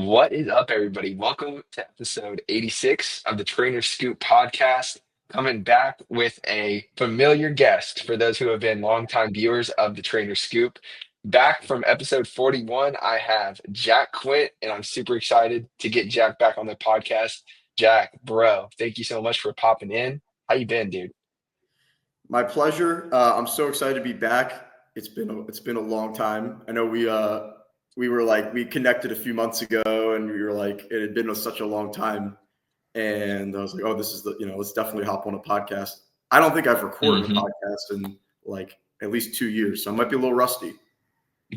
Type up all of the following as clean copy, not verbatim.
What is up, everybody? Welcome to episode 86 of the Trainer Scoop podcast. Coming back with a familiar guest for those who have been longtime viewers of the Trainer Scoop. Back from episode 41, I have Jack Quint, and I'm super excited to get Jack back on the podcast. Jack, bro, thank you so much for popping in. How you been, dude? My pleasure. I'm so excited to be back. It's been a long time. I know we connected a few months ago, and we were like it had been such a long time, and I was like, oh, this is let's definitely hop on a podcast. I don't think I've recorded a hmm podcast in like at least 2 years, so I might be a little rusty.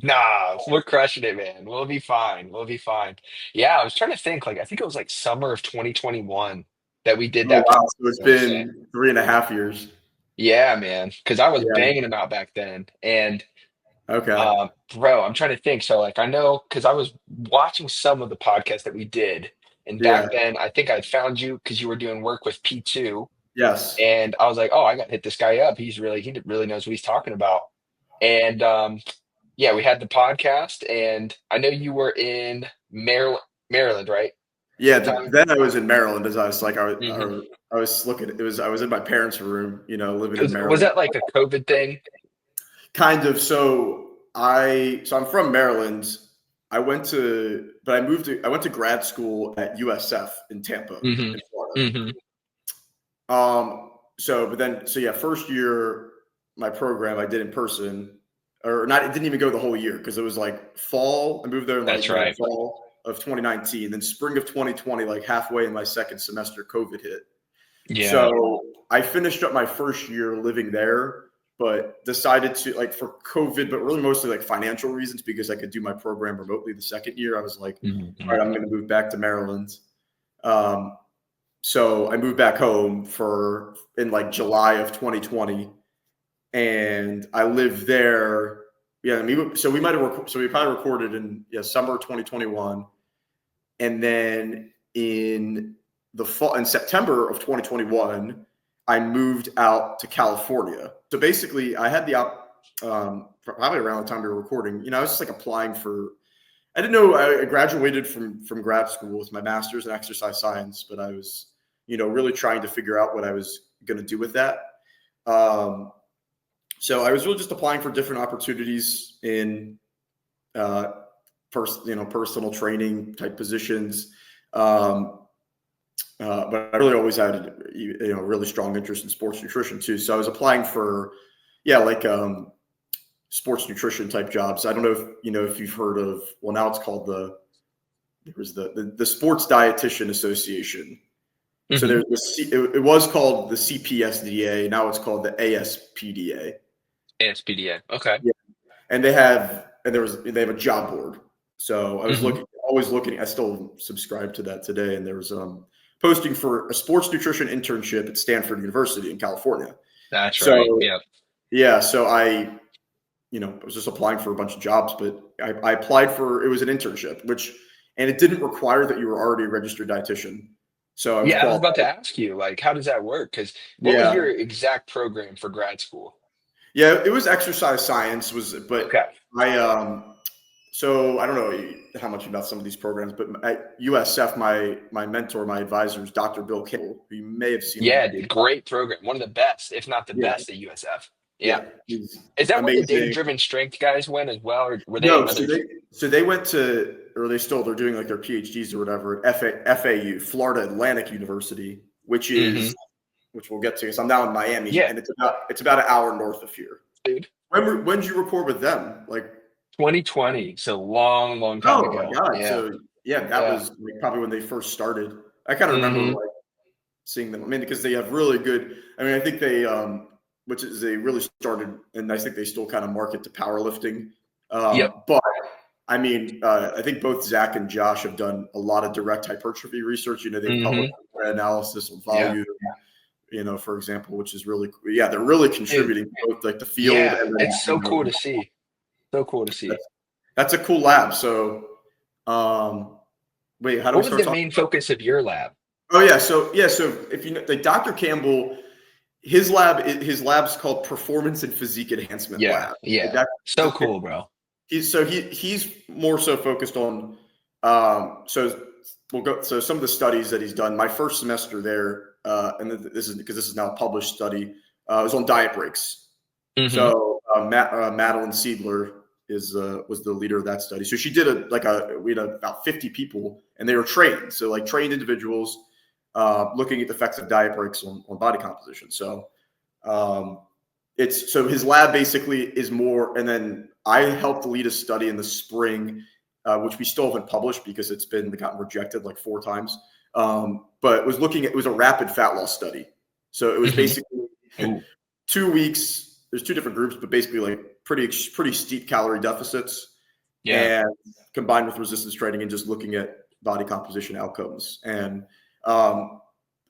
Nah, we're crushing it, man. We'll be fine. We'll be fine. Yeah, I was trying to think, I think it was like summer of 2021 that we did Oh that wow, so it's podcast. been 3.5 years. Yeah, man. Because I was Yeah. banging them out back then. And Okay. bro, I'm trying to think. So I know because I was watching some of the podcasts that we did. And Yeah. back then I think I found you because you were doing work with P2. Yes. And I was like, oh, I gotta hit this guy up. He really knows what he's talking about. And yeah, we had the podcast, and I know you were in Maryland, right? Yeah. At the time? Then I was in Maryland, as I was like, hmm I was looking. I was in my parents' room, living in Was Maryland. that like a COVID thing? Kind of. So I'm from Maryland. I went to grad school at USF in Tampa, hmm in Florida. hmm So yeah, first year, my program I did in person, or not, it didn't even go the whole year because it was like fall. I moved there in That's right. fall of 2019, then spring of 2020, like halfway in my second semester, COVID hit. Yeah. So I finished up my first year living there, but decided to for COVID, but really mostly like financial reasons because I could do my program remotely the second year. I was like, all hmm right, I'm going to move back to Maryland. Um, so I moved back home in like July of 2020, and I lived there. Yeah, we probably recorded in summer 2021, and then in September of 2021, I moved out to California. So basically, I had probably around the time we were recording. I was just like applying for. I didn't know I graduated from grad school with my master's in exercise science, but I was, really trying to figure out what I was going to do with that. Um, so I was really just applying for different opportunities in, personal training type positions. Um, but I really always had a really strong interest in sports nutrition too. So I was applying for, sports nutrition type jobs. I don't know if you've heard of. Well, now it's called the Sports Dietitian Association. So hmm it was called the CPSDA. Now it's called the ASPDA. ASPDA. Okay. Yeah, and they have a job board. So I was hmm always looking. I still subscribe to that today, and there was posting for a sports nutrition internship at Stanford University in California. That's So right. Yeah. yeah, so I was just applying for a bunch of jobs, but I applied for, it was an internship, and it didn't require that you were already a registered dietitian. So I was Yeah, I was about to qualified. ask you, how does that work? Because what was Yeah. your exact program for grad school? Yeah, it was exercise science but Okay. so I don't know how much about some of these programs, but at USF, my mentor, my advisor is Dr. Bill Campbell, who you may have seen on Yeah, video. great program. One of the best, if not the Yeah. best at USF. Yeah. Yeah. He's Is that where the amazing. data-driven strength guys went as well, or were they No, another? they went to, or they're doing like their PhDs or whatever at FAU, Florida Atlantic University, hmm which we'll get to, because I'm now in Miami, Yeah, and it's about an hour north of here. dude. When did you record with them? Like, 2020, so long, long time oh my ago. God. Yeah. So yeah, that Yeah. was like probably when they first started. I kind of remember hmm like seeing them. I mean, because they have really good, I mean, I think they really started, and I think they still kind of market to powerlifting. Yep. But I mean, I think both Zach and Josh have done a lot of direct hypertrophy research. They've hmm published analysis on Yeah. volume, for example, which is really, yeah, they're really Dude. contributing to both like the field Yeah. and then, It's so cool to see. So cool to see. that's a cool lab. So, wait, how do we What was start the talking? main focus of your lab? Oh yeah, so if you know, like Dr. Campbell, his lab's called Performance and Physique Enhancement Yeah. Lab. Yeah. That, So cool, bro. he's more so focused on So we'll go. So some of the studies that he's done. My first semester there, and this is now a published study. Was on diet breaks. Mm-hmm. So Madeline Seidler was the leader of that study. So she did we had about 50 people, and they were trained. So like trained individuals looking at the effects of diet breaks on body composition. So so his lab basically is more, and then I helped lead a study in the spring, which we still haven't published because it's gotten rejected like 4 times. But it was a rapid fat loss study. So it was basically 2 weeks. There's 2 different groups, but basically like pretty steep calorie deficits, and combined with resistance training and just looking at body composition outcomes. And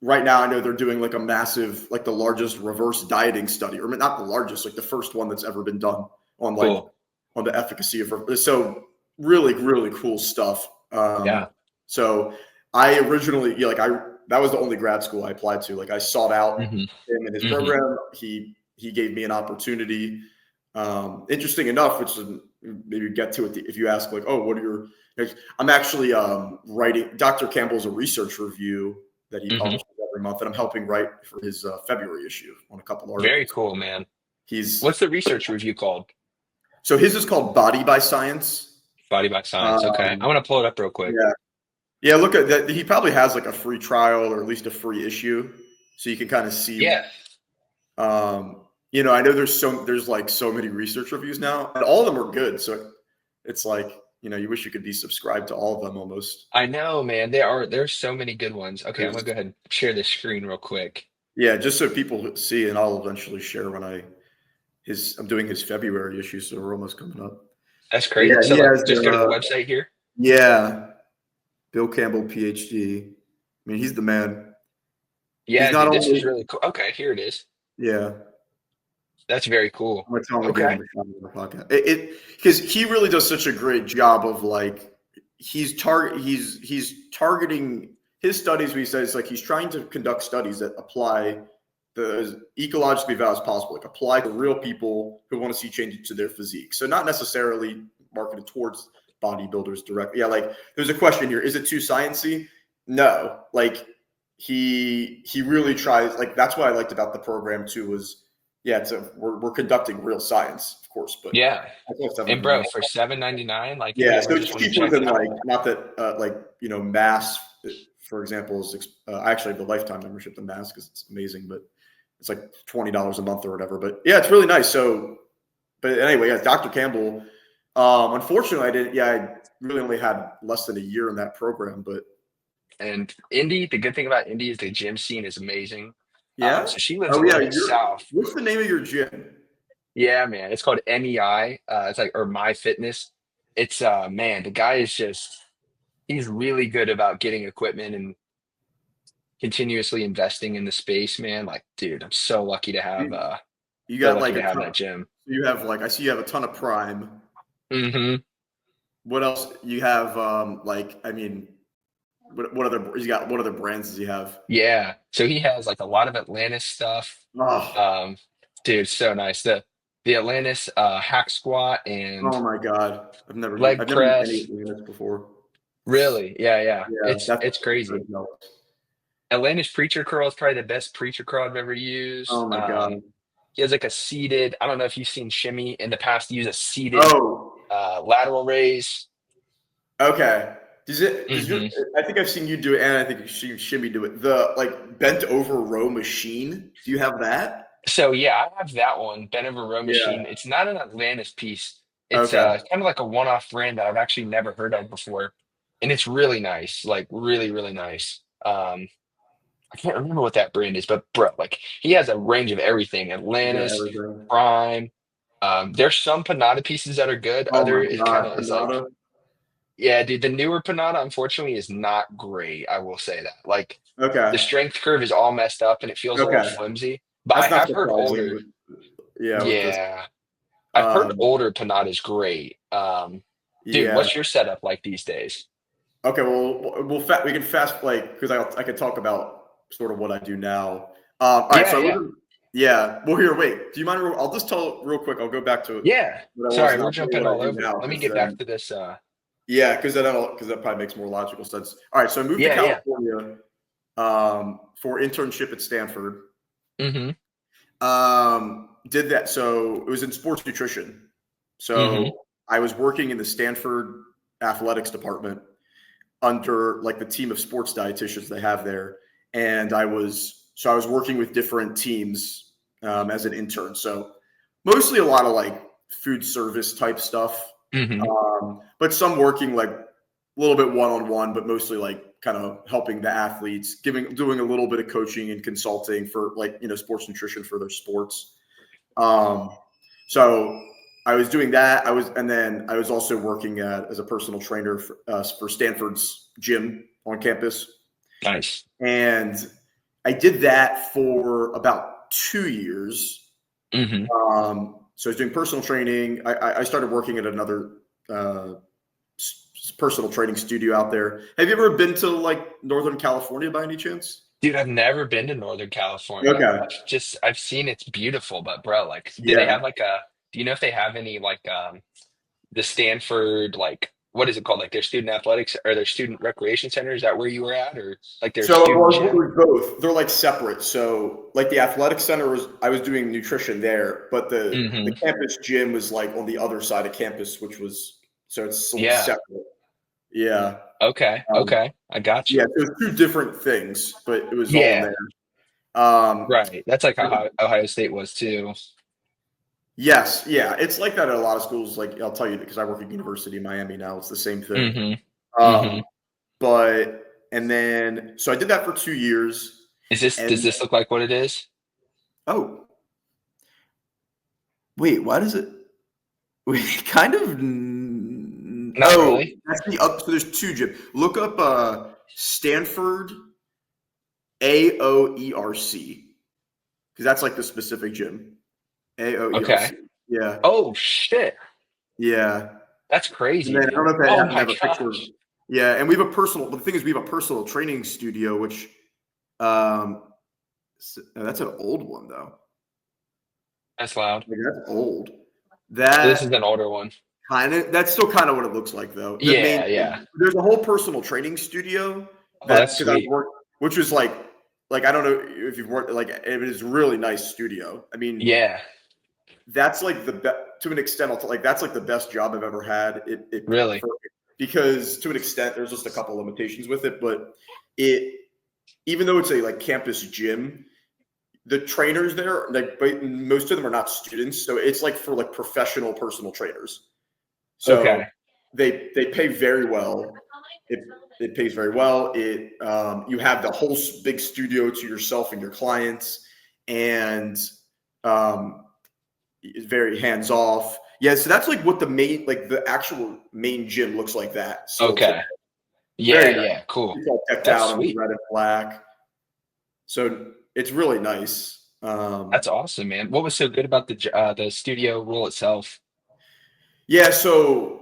right now I know they're doing like a massive, like the largest reverse dieting study, or not the largest, like the first one that's ever been done on on the efficacy of, so really, really cool stuff. So I originally, that was the only grad school I applied to. Like I sought out him in his program. He gave me an opportunity. Interesting enough, which is maybe get to it if you ask like, oh, what are your? I'm actually writing. Dr. Campbell's a research review that he publishes every month, and I'm helping write for his February issue on a couple articles. Very cool, man. What's the research review called? So his is called Body by Science. Body by Science. Okay, I'm gonna pull it up real quick. Yeah. Look at that. He probably has like a free trial or at least a free issue, so you can kind of see. Yeah. I know there's like so many research reviews now, and all of them are good. So it's like, you wish you could be subscribed to all of them almost. I know, man. There's so many good ones. Okay, I'm gonna go ahead and share this screen real quick. Yeah, just so people see, and I'll eventually share when I'm doing his February issue, so we're almost coming up. That's crazy. So just go to the website here. Yeah, Bill Campbell, PhD. I mean, he's the man. Yeah, this is really cool. Okay, here it is. Yeah. That's very cool. I'm gonna tell him because he really does such a great job of like he's targeting his studies. He says like he's trying to conduct studies that apply as ecologically valid as possible, like apply to real people who want to see changes to their physique. So not necessarily marketed towards bodybuilders directly. Yeah, like there's a question here: is it too sciencey? No, like he really tries. Like that's what I liked about the program too was. Yeah, we're conducting real science, of course, but and bro, for $7.99, like so it's cheaper than like not that Mass, for example, is I actually have the lifetime membership to Mass because it's amazing, but it's like $20 a month or whatever. But yeah, it's really nice. So, but anyway, Dr. Campbell. Unfortunately, I really only had less than a year in that program, and Indy, the good thing about Indy is the gym scene is amazing. Yeah. So she lives a little bit south. What's the name of your gym? Yeah, man. It's called MEI. It's like, or My Fitness. It's man, the guy is he's really good about getting equipment and continuously investing in the space, man. Like, dude, I'm so lucky to have you got like that gym. You have I see you have a ton of Prime. Mm-hmm. What else? You have what other brands does he have? Yeah. So he has like a lot of Atlantis stuff. Oh. Dude, so nice. The Atlantis hack squat and oh my god. I've never press. Never done any Atlantis before. Really? Yeah. It's crazy. Atlantis preacher curl is probably the best preacher curl I've ever used. Oh my god. He has like a seated, I don't know if you've seen Shimmy in the past use a seated lateral raise. Okay. I think I've seen you do it, and I think I've seen Shimmy do it. The like bent over row machine. Do you have that? So yeah, I have that one, bent over row machine. It's not an Atlantis piece. It's kind of like a one-off brand that I've actually never heard of before, and it's really nice, like really, really nice. I can't remember what that brand is, but bro, like he has a range of everything: Atlantis, Prime. There's some Panada pieces that are good. Other is kind of like. Yeah, dude, the newer Panada, unfortunately, is not great. I will say that. Like, the strength curve is all messed up and it feels a little flimsy. But I have heard older. I've heard older Panada is great. Dude, what's your setup like these days? Okay, well, we can fast because I could talk about sort of what I do now. All right, well, here, wait. Do you mind? I'll just tell real quick. I'll go back to Yeah. Sorry, we're jumping all over. Let me get back to this. Yeah, because that probably makes more logical sense. All right, so I moved to Yeah, yeah. California for internship at Stanford. Mm-hmm. Did that. So it was in sports nutrition. Mm-hmm. So I was working in the Stanford athletics department under like the team of sports dietitians they have there, and I was working with different teams as an intern. So mostly a lot of like food service type stuff, Mm-hmm. but some working like a little bit one on one, but mostly like kind of helping the athletes, doing a little bit of coaching and consulting for like sports nutrition for their sports. Um, so I was doing that. And then I was also working as a personal trainer for Stanford's gym on campus. Nice. And I did that for about 2 years. Mm-hmm. So I was doing personal training. I started working at another uh, personal training studio out there. Have you ever been to like Northern California by any chance? Dude, I've never been to Northern California. Okay. I've seen it's beautiful, but bro, like, do they Yeah. have like do you know if they have any like the Stanford, like, what is it called? Like their student athletics or their student recreation center? Is that where you were at, or like their So student well, it gym? was both. They're like separate. So like the athletic center I was doing nutrition there, but the Mm-hmm. campus gym was like on the other side of campus, which was so it's Yeah. separate. Yeah. Okay. Um, Okay. I got yeah. you. So it's two different things, but it was all in Yeah. there. Um, Right. That's like how Ohio State was too. yes. Yeah. It's like that at a lot of schools. Like I'll tell you because I work at University of Miami now. It's the same thing. Mm-hmm. Mm-hmm. Um, but and then so I did that for 2 years, Does and this look like what it is? oh wait, why does it? Wait, kind of. Not Oh, really. that's the up. So there's two gyms. Look up Stanford AOERC because that's like the specific gym. Okay. AOERC. Yeah, Oh shit. yeah. That's And crazy, then I don't man. know if they Oh happen to my have a picture. gosh. Yeah, and we have a personal. The thing is, we have a personal training studio, which um, that's an old one though. That's loud. Like, that's old. This is That an older one. that's still kind of what it looks like though. The main Yeah, yeah. there's a whole personal training studio Oh, that's because I sweet. worked, which was like I don't know if you've worked like it is a really nice studio. I mean, Yeah, that's like the best to an extent. Like that's like the best job I've ever had. really. For, because to an extent there's just a couple limitations with it, but it even though it's a like campus gym, the trainers there like but most of them are not students, so it's like for like professional personal trainers. So Okay. they pay very well. It it pays very well. You have the whole big studio to yourself and your clients, and um, it's very hands off. Yeah, so that's like what the actual main gym looks like. That still today, Okay. Yeah, very nice. yeah. Cool. It's all decked That's out in sweet. red and black, so it's really nice. That's awesome, man. What was so good about the studio role itself? Yeah, so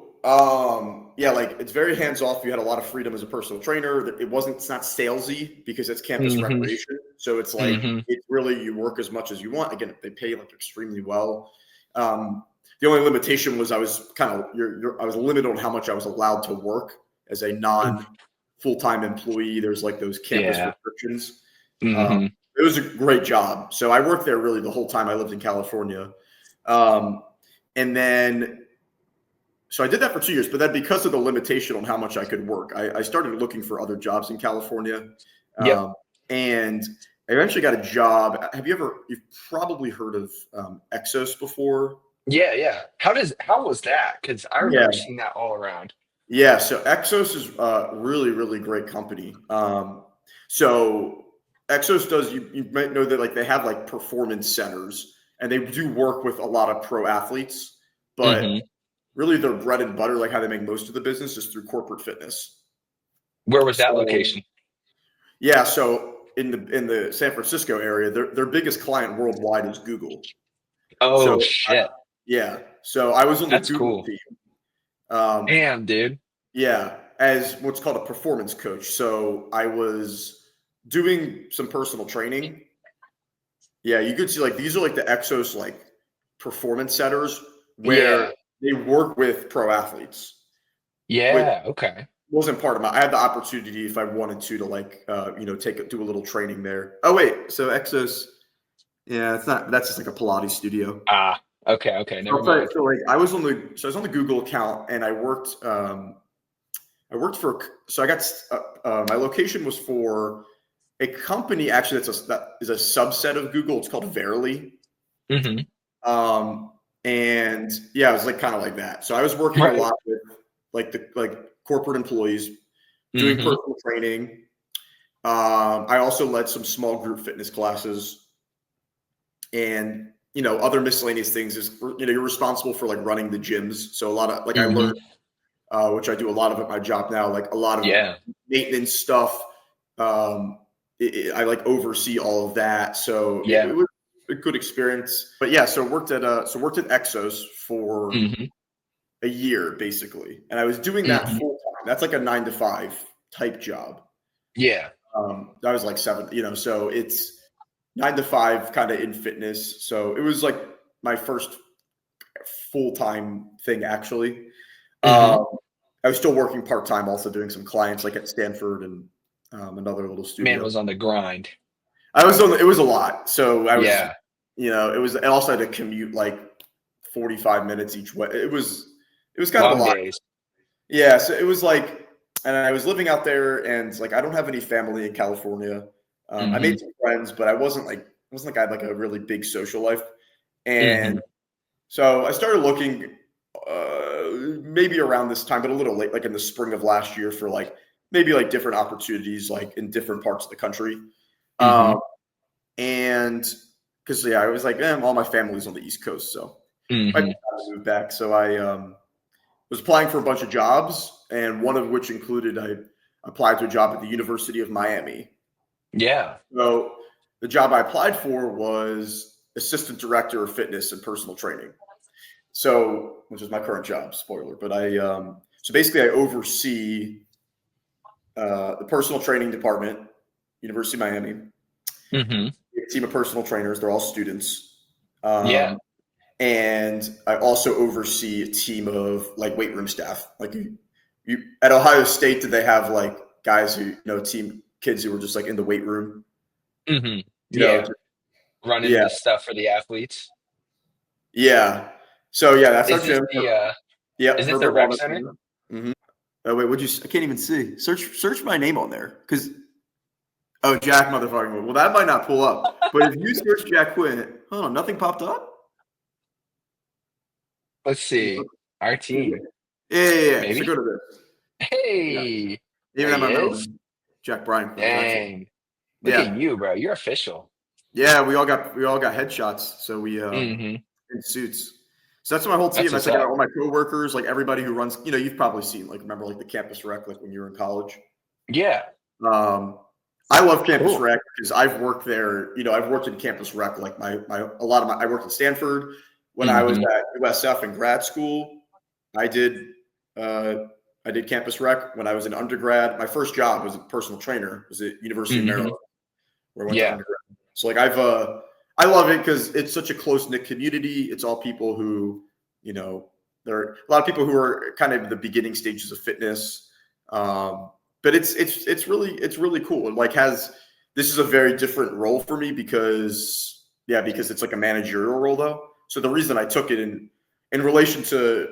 yeah, like it's very hands off. You had a lot of freedom as a personal trainer. It's not salesy because it's campus Mm-hmm. recreation. So it's like Mm-hmm. it's really you work as much as you want. Again, they pay like extremely well. Um, the only limitation was I was kind of I was limited on how much I was allowed to work as a non full-time employee. There's like those campus Yeah. restrictions. Um, Mm-hmm. it was a great job. So I worked there really the whole time I lived in California. Um, and then so I did that for 2 years, but then because of the limitation on how much I could work, I started looking for other jobs in California, Yep. and I eventually got a job. You've probably heard of Exos before? Yeah, yeah. How was that? Because I Yeah, remember seeing that all around. yeah. So Exos is a really, really great company. So Exos does you might know that like they have like performance centers, and they do work with a lot of pro athletes, but Mm-hmm. really their bread and butter, like how they make most of the business, is through corporate fitness. Where was that So location? yeah, so in the San Francisco area, their biggest client worldwide is Google. Oh So shit. yeah, so I was on the That's Google cool. team. Um, Damn, dude. yeah, as what's called a performance coach. So I was doing some personal training. Yeah, you could see like these are like the Exos performance centers where Yeah. they work with pro athletes. which Yeah. Okay. wasn't part of my. I had the opportunity if I wanted to like do a little training there. Oh wait, so Exos, yeah, it's not. That's just like a Pilates studio. Ah. Okay. Okay. So Never I'll tell you, mind. so like I was on the Google account and I worked for so I got my location was for a company actually that is a subset of Google. It's called Verily. Hmm. Um, and yeah, it was like kind of like that. So I was working a Right. lot with like corporate employees doing Hmm. personal training. I also led some small group fitness classes and other miscellaneous things is you're responsible for like running the gyms. So a lot of like I Hmm. learned which I do a lot of at my job now, like a lot of Yeah. maintenance stuff. Um, I like oversee all of that, so it Yeah. was a good experience. But yeah, so worked at Exos for Hmm. a year basically, and I was doing that Hmm. full time. That's like a 9 to 5 type job. Yeah. That was like seven, so it's 9 to 5 kind of in fitness. So it was like my first full time thing actually. Hmm. Um, I was still working part time, also doing some clients like at Stanford and another little Man studio. was on the grind. I was on. It was a lot, so I was, Yeah. it was. I also had to commute like 45 minutes each way. It was kind of a Long lot. days. Yeah, so it was like, and I was living out there, and like I don't have any family in California. I Hmm. made some friends, but I wasn't like I had like a really big social life, and Hmm. so I started looking maybe around this time, but a little late, like in the spring of last year, for like maybe like different opportunities, like in different parts of the country. Hmm. Um, and because I was like, all my family's on the East Coast, so might be Hmm. time to move back. So I was applying for a bunch of jobs, and one of which included I applied to a job at the University of Miami. Yeah. So the job I applied for was assistant director of fitness and personal training. So, which is my current job, spoiler. But so basically, I oversee the personal training department, University of Miami, Hmm. a team of personal trainers. They're all students. Yeah. Um, and I also oversee a team of like weight room staff. Like you at Ohio State, did they have like guys who, team kids who were just like in the weight room? Hmm. You know, Yeah. just, Running yeah, the stuff for the athletes. yeah. So yeah, that's our Is this gym. the Yep, is this the Herbert rec Wellness center? Center. Oh wait, would you? I can't even see. Search my name on there because Jack motherfucking. Well, that might not pull up. But if you search Jack Quint, hold on, nothing popped up. Let's see. Our team. Yeah. So Maybe. go to this. Yeah, Hey, there even at he my middle is. name, Jack Bryan Quint is actually. Dang. Look at Yeah, you, bro. You're official. yeah. We all got headshots. So we Hmm. in suits. So that's my whole team. That's That's what's like up. all my coworkers, like everybody who runs. You've probably seen like remember like the campus rec like when you were in college. Yeah. Um, I love campus Cool. rec because I've worked there. I've worked in campus rec. Like my a lot of my I worked at Stanford when I was Hmm. at USF in grad school. I did uh, I did campus rec when I was in undergrad. My first job was a personal trainer. Was at University of Hmm. Maryland where I went to Yeah. undergrad. So like I love it because it's such a close knit community. It's all people who you know there are a lot of people who are kind of the beginning stages of fitness. But it's really cool. And like has this is a very different role for me because it's like a managerial role though. So the reason I took it in relation to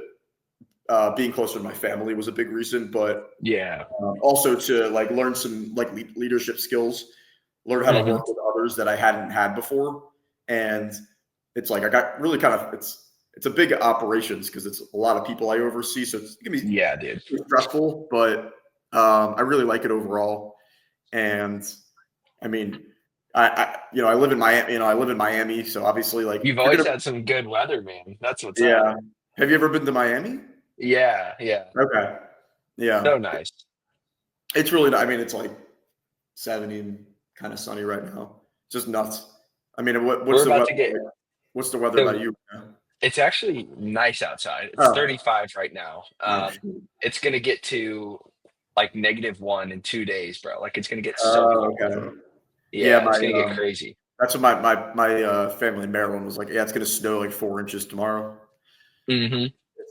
being closer to my family was a big reason, but Yeah. also to like learn some like leadership skills, learn how to Hmm. work with others that I hadn't had before, and it's like I got really kind of it's a big operations because it's a lot of people I oversee, so it's gonna be Yeah, dude. stressful, but I really like it overall. And I mean, I live in Miami. I live in Miami, so obviously, like You've if you're always gonna, had some good weather, man. That's what's up. yeah. Have you ever been to Miami? Yeah. Yeah. Okay, yeah. So nice. It's really. I mean, it's like 70 and kind of sunny right now. Just nuts. I mean, what's We're the about weather? to get What's the weather so about you? it's actually nice outside. It's Oh, 35 right now. oh, shoot. It's gonna get to like -1 in 2 days, bro. Like it's gonna get so Oh, cold. okay. Yeah, Yeah, it's gonna get crazy. that's what my family in Maryland was like. Yeah, it's gonna snow like 4 inches tomorrow. Hmm.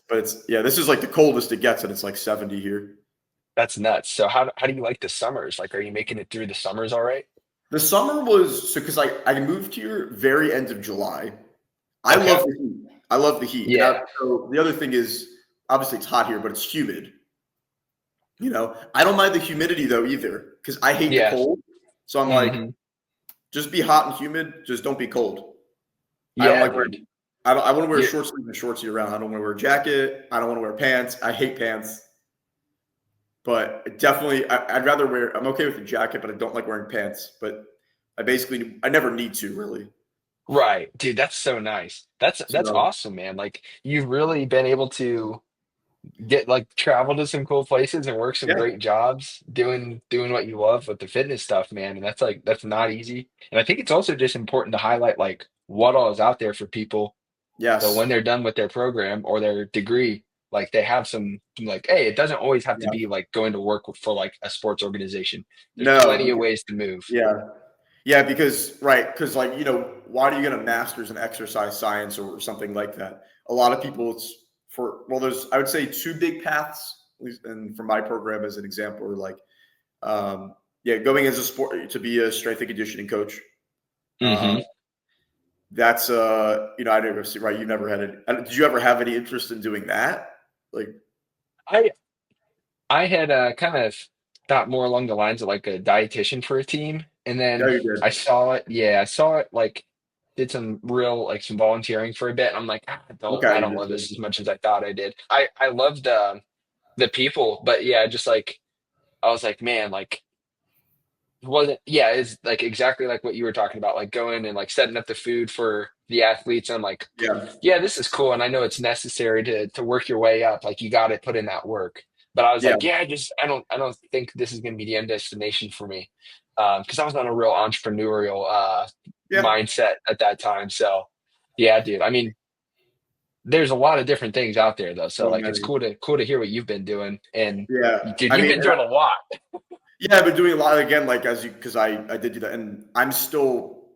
but this is like the coldest it gets, and it's like 70 here. That's nuts. So how do you like the summers? Like, are you making it through the summers all right? The summer was so because I moved here very end of July. I Okay. love the heat. I love the heat. Yeah. So the other thing is obviously it's hot here, but it's humid. I don't mind the humidity though either because I hate the Yeah. cold. So I'm like, Hmm. just be hot and humid. Just don't be cold. I don't Yeah, like wearing. dude. I want to wear Yeah. short sleeves and shorts year round. I don't want to wear a jacket. I don't want to wear pants. I hate pants. But definitely, I'd rather wear. I'm okay with the jacket, but I don't like wearing pants. But I never need to really. Right. Dude, that's so nice. That's So awesome, man. Like you've really been able to get like travel to some cool places and work some yeah, great jobs doing what you love with the fitness stuff, man. And that's not easy. And I think it's also just important to highlight like what all is out there for people. So when yes, they're done with their program or their degree, like they have some like, hey, it doesn't always have to yeah. be like going to work for like a sports organization. There's No, plenty of ways to move. yeah, yeah. Because like why do you get a master's in exercise science or something like that? A lot of people, it's for there's I would say two big paths, at least, and for my program as an example, are like going as a sport to be a strength and conditioning coach. Uh, Hmm. that's I never see right. You never had it. Did you ever have any interest in doing that? Like, I I had kind of thought more along the lines of like a dietitian for a team, and yeah, then you did. I saw it. Yeah, I saw it. Like, did some real like some volunteering for a bit. And I'm like, "Ah, I Okay, you don't did love too. this as much as I thought I did. I loved the people, but yeah, just like I was like, man, like wasn't yeah, it's like exactly like what you were talking about, like going and like setting up the food for the athletes. I'm like, Yeah, yeah, this is cool, and I know it's necessary to work your way up. Like you got to put in that work. But I was yeah, like, yeah, I don't think this is going to be the end destination for me, because I was on a real entrepreneurial yeah. mindset at that time. So yeah, dude. I mean, there's a lot of different things out there though. So So like, it's many. cool to hear what you've been doing, and Yeah, dude, I you've mean, been doing a lot. yeah, I've been doing a lot again, like as you because I did do that, and I'm still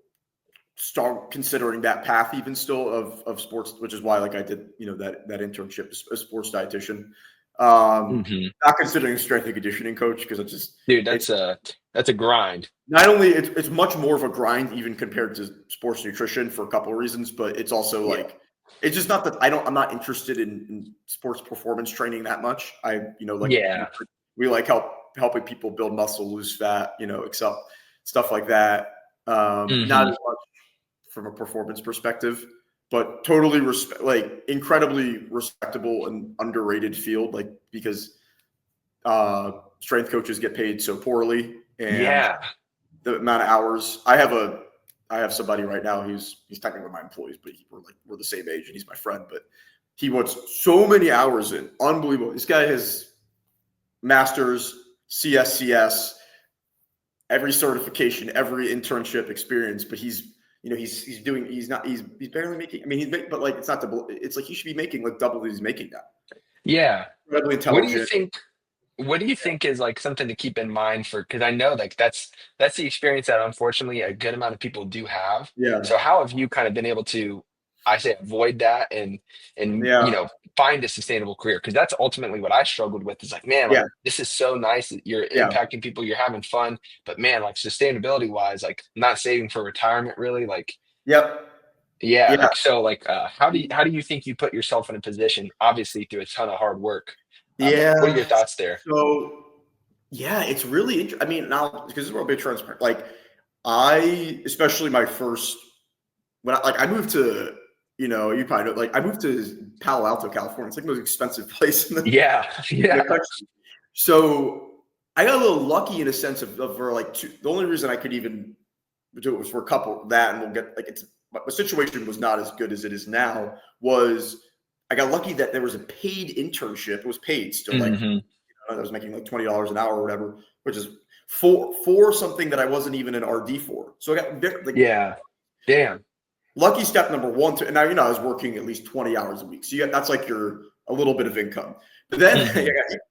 start considering that path even still of sports, which is why like I did that internship as a sports dietitian. Hmm. Not considering strength and conditioning coach because Dude, it's that's a grind. not only it's much more of a grind even compared to sports nutrition for a couple of reasons, but it's also Yeah. like it's just not that I'm not interested in sports performance training that much. Like Yeah. we like helping people build muscle, lose fat, except stuff like that. Not Hmm. as much from a performance perspective, but totally like incredibly respectable and underrated field, like because strength coaches get paid so poorly and Yeah. the amount of hours I have somebody right now he's technically my employees, but we're the same age and he's my friend, but he wants so many hours in. Unbelievable. This guy has masters, CSCS, every certification, every internship experience, but he's barely making. I mean, but like it's not double. It's like he should be making like double what he's making now. Yeah. Incredibly What do you intelligent. think? What do you think is like something to keep in mind for? Because I know like that's the experience that unfortunately a good amount of people do have. Yeah, So how have you kind of been able to, I say, avoid that and yeah, find a sustainable career? Because that's ultimately what I struggled with. Is like, man, yeah, like this is so nice that you're yeah. impacting people, you're having fun, but man, like sustainability wise, like not saving for retirement really, like Yep. yeah, Yeah. like so, like how do you think you put yourself in a position? Obviously, through a ton of hard work. But what are Yeah. your thoughts there? So yeah, it's really I mean, now because this is where I'll be transparent. Like especially my first when I moved to, you probably know, like I moved to Palo Alto, California. It's like the most expensive place Yeah, in the yeah. country. So I got a little lucky in a sense of for like the only reason I could even do it was for a couple that, and we'll get like it's the situation was not as good as it is now. Was I got lucky that there was a paid internship. It was paid still, like Hmm. I was making like $20 an hour or whatever, which is for something that I wasn't even an RD for. So I got like Yeah. Damn. lucky step number one. And now I was working at least 20 hours a week, so that's like your a little bit of income. But then Hmm.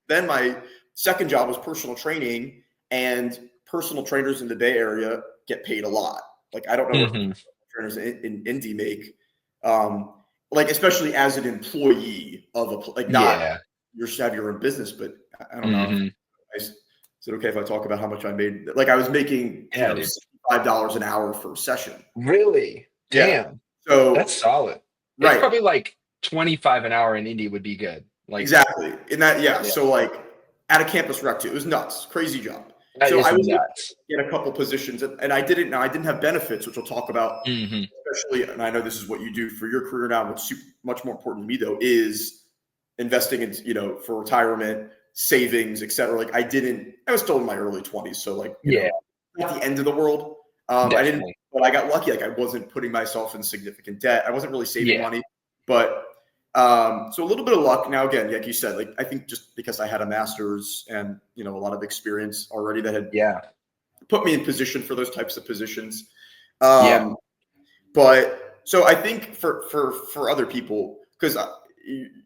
then my second job was personal training, and personal trainers in the Bay Area get paid a lot. Like I don't know what Hmm. trainers in Indy make. Um, like, especially as an employee of like, not Yeah. you have your own business, but I don't know. Hmm. Is it okay if I talk about how much I made? Like, I was making, Yeah, dude. $65 an hour for a session. Really? Yeah. Damn. That's So, solid. It's right. probably like 25 an hour in Indy would be good. Like, Exactly. And that, yeah. yeah, So, like, at a campus rec too, it was nuts, crazy job. that So is I was able nuts. to get a couple positions, and I didn't have benefits, which we'll talk about, Hmm. especially. And I know this is what you do for your career now. What's much more important to me though is investing in, for retirement, savings, etc. Like, I was still in my early 20s, so, like, Yeah, not the end of the world. I didn't, definitely. but I got lucky. Like, I wasn't putting myself in significant debt. I wasn't really saving Yeah. money, but so a little bit of luck. Now, again, like you said, like, I think just because I had a master's and, a lot of experience already that had Yeah. put me in position for those types of positions. Yeah. Um, but so I think for other people, because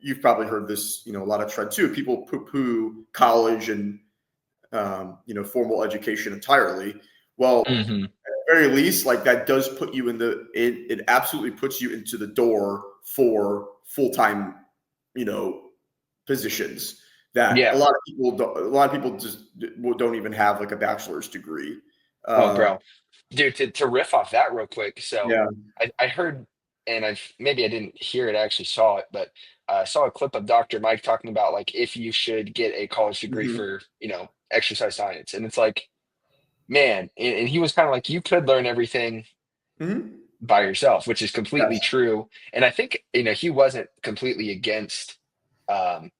you've probably heard this, a lot of trend too. People poo-poo college and formal education entirely. Well, Hmm. at the very least, like, that does put you it absolutely puts you into the door for full-time, positions that Yeah. a lot of people just don't even have, like, a bachelor's degree. Oh, Um, bro. Dude, to riff off that real quick. So yeah. I heard, and maybe I didn't hear it, I actually saw it, but I saw a clip of Dr. Mike talking about like if you should get a college degree Hmm. for, exercise science. And it's like, man, and he was kind of like, you could learn everything Hmm. by yourself, which is completely Yes. true. And I think, he wasn't completely against um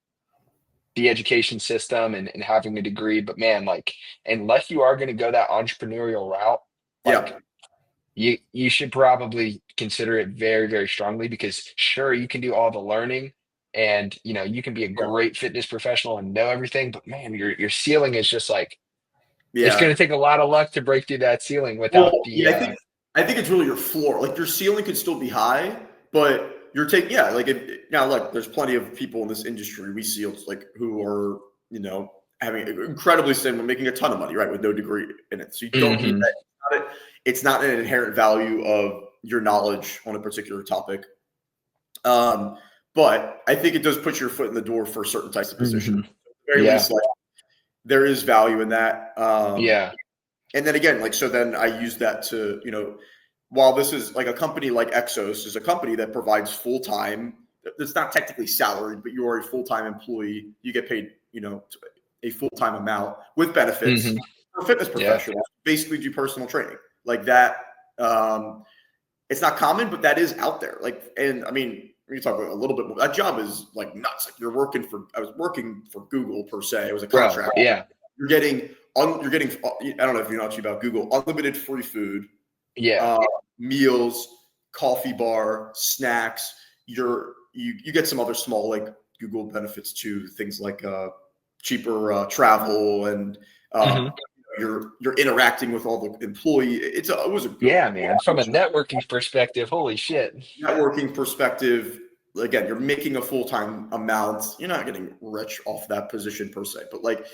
the education system and having a degree, but man, like, unless you are going to go that entrepreneurial route, like Yeah. you should probably consider it very, very strongly because sure, you can do all the learning and you can be a Yeah. great fitness professional and know everything, but man, your ceiling is just like it's Yeah. gonna take a lot of luck to break through that ceiling Well, without the yeah, I think it's really your floor. Like, your ceiling could still be high, but you're taking, yeah, like, now look, there's plenty of people in this industry we see, it's like, who are, having incredibly similar, making a ton of money, right, with no degree in it. So you don't need Hmm. that. It's not an inherent value of your knowledge on a particular topic. Um, but I think it does put your foot in the door for certain types of positions. Hmm. At the very Yeah. least, like, there is value in that. Yeah. And then again, like, so then I use that to, while this is like a company like Exos is a company that provides full time, it's not technically salaried, but you are a full time employee. You get paid, a full time amount with benefits Hmm. for fitness Yeah. professionals. Basically, do personal training like that. It's not common, but that is out there. Like, and I mean, we can talk about a little bit more. That job is like nuts. Like, I was working for Google per se. It was a Bro. contract. Yeah. You're getting. I don't know if you know much about Google. Unlimited free food, Yeah. uh, meals, coffee bar, snacks. You get some other small, like, Google benefits too. Things like cheaper travel, and Hmm. um, you're interacting with all the employee. It was a good Yeah, man. From a networking perspective, holy shit. networking perspective. Again, you're making a full-time amount. You're not getting rich off that position per se, but, like,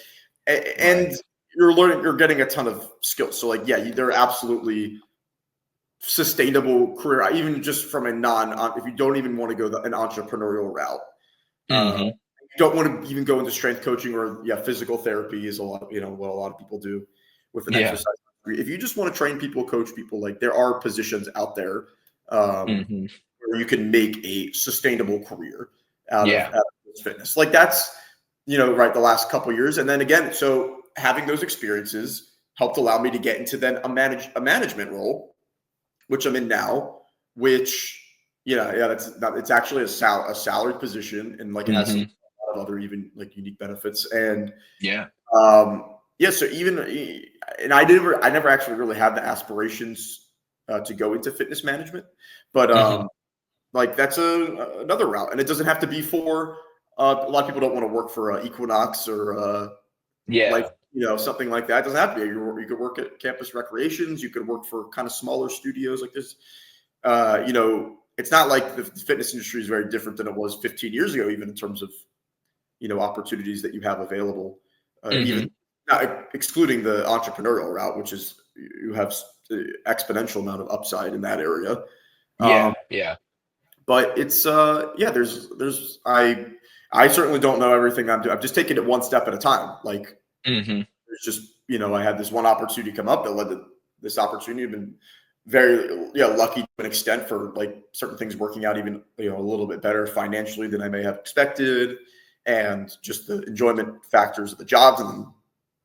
and Right. you're getting a ton of skills. So, like, yeah, they're absolutely sustainable career, even just from if you don't even want to go an entrepreneurial route. Hmm. You don't want to even go into strength coaching, or, yeah, physical therapy is a lot, what a lot of people do with an Yeah. exercise degree. If you just want to train people, coach people, like, there are positions out there Hmm. where you can make a sustainable career Yeah. out of this fitness. Like, that's, right, the last couple of years. And then again, so having those experiences helped allow me to get into then a management role, which I'm in now, which, that's not, it's actually a salaried position, and, like, it has some Hmm. a lot of other even, like, unique benefits. And Yeah. yeah, so even, and I never actually really had the aspirations to go into fitness management, but Hmm. like, that's another route, and it doesn't have to be for a lot of people don't want to work for Equinox or like, Yeah. something like that. It doesn't have to be. You could work at campus recreations. You could work for kind of smaller studios like this. It's not like the fitness industry is very different than it was 15 years ago, even in terms of, opportunities that you have available, Hmm. even not excluding the entrepreneurial route, which is you have exponential amount of upside in that area. Um, Yeah. Yeah. but it's I certainly don't know everything I'm doing. I'm just taking it one step at a time. Like Hmm. there's just, I had this one opportunity come up that led to this opportunity. I've been very lucky to an extent for like certain things working out even a little bit better financially than I may have expected, and just the enjoyment factors of the jobs and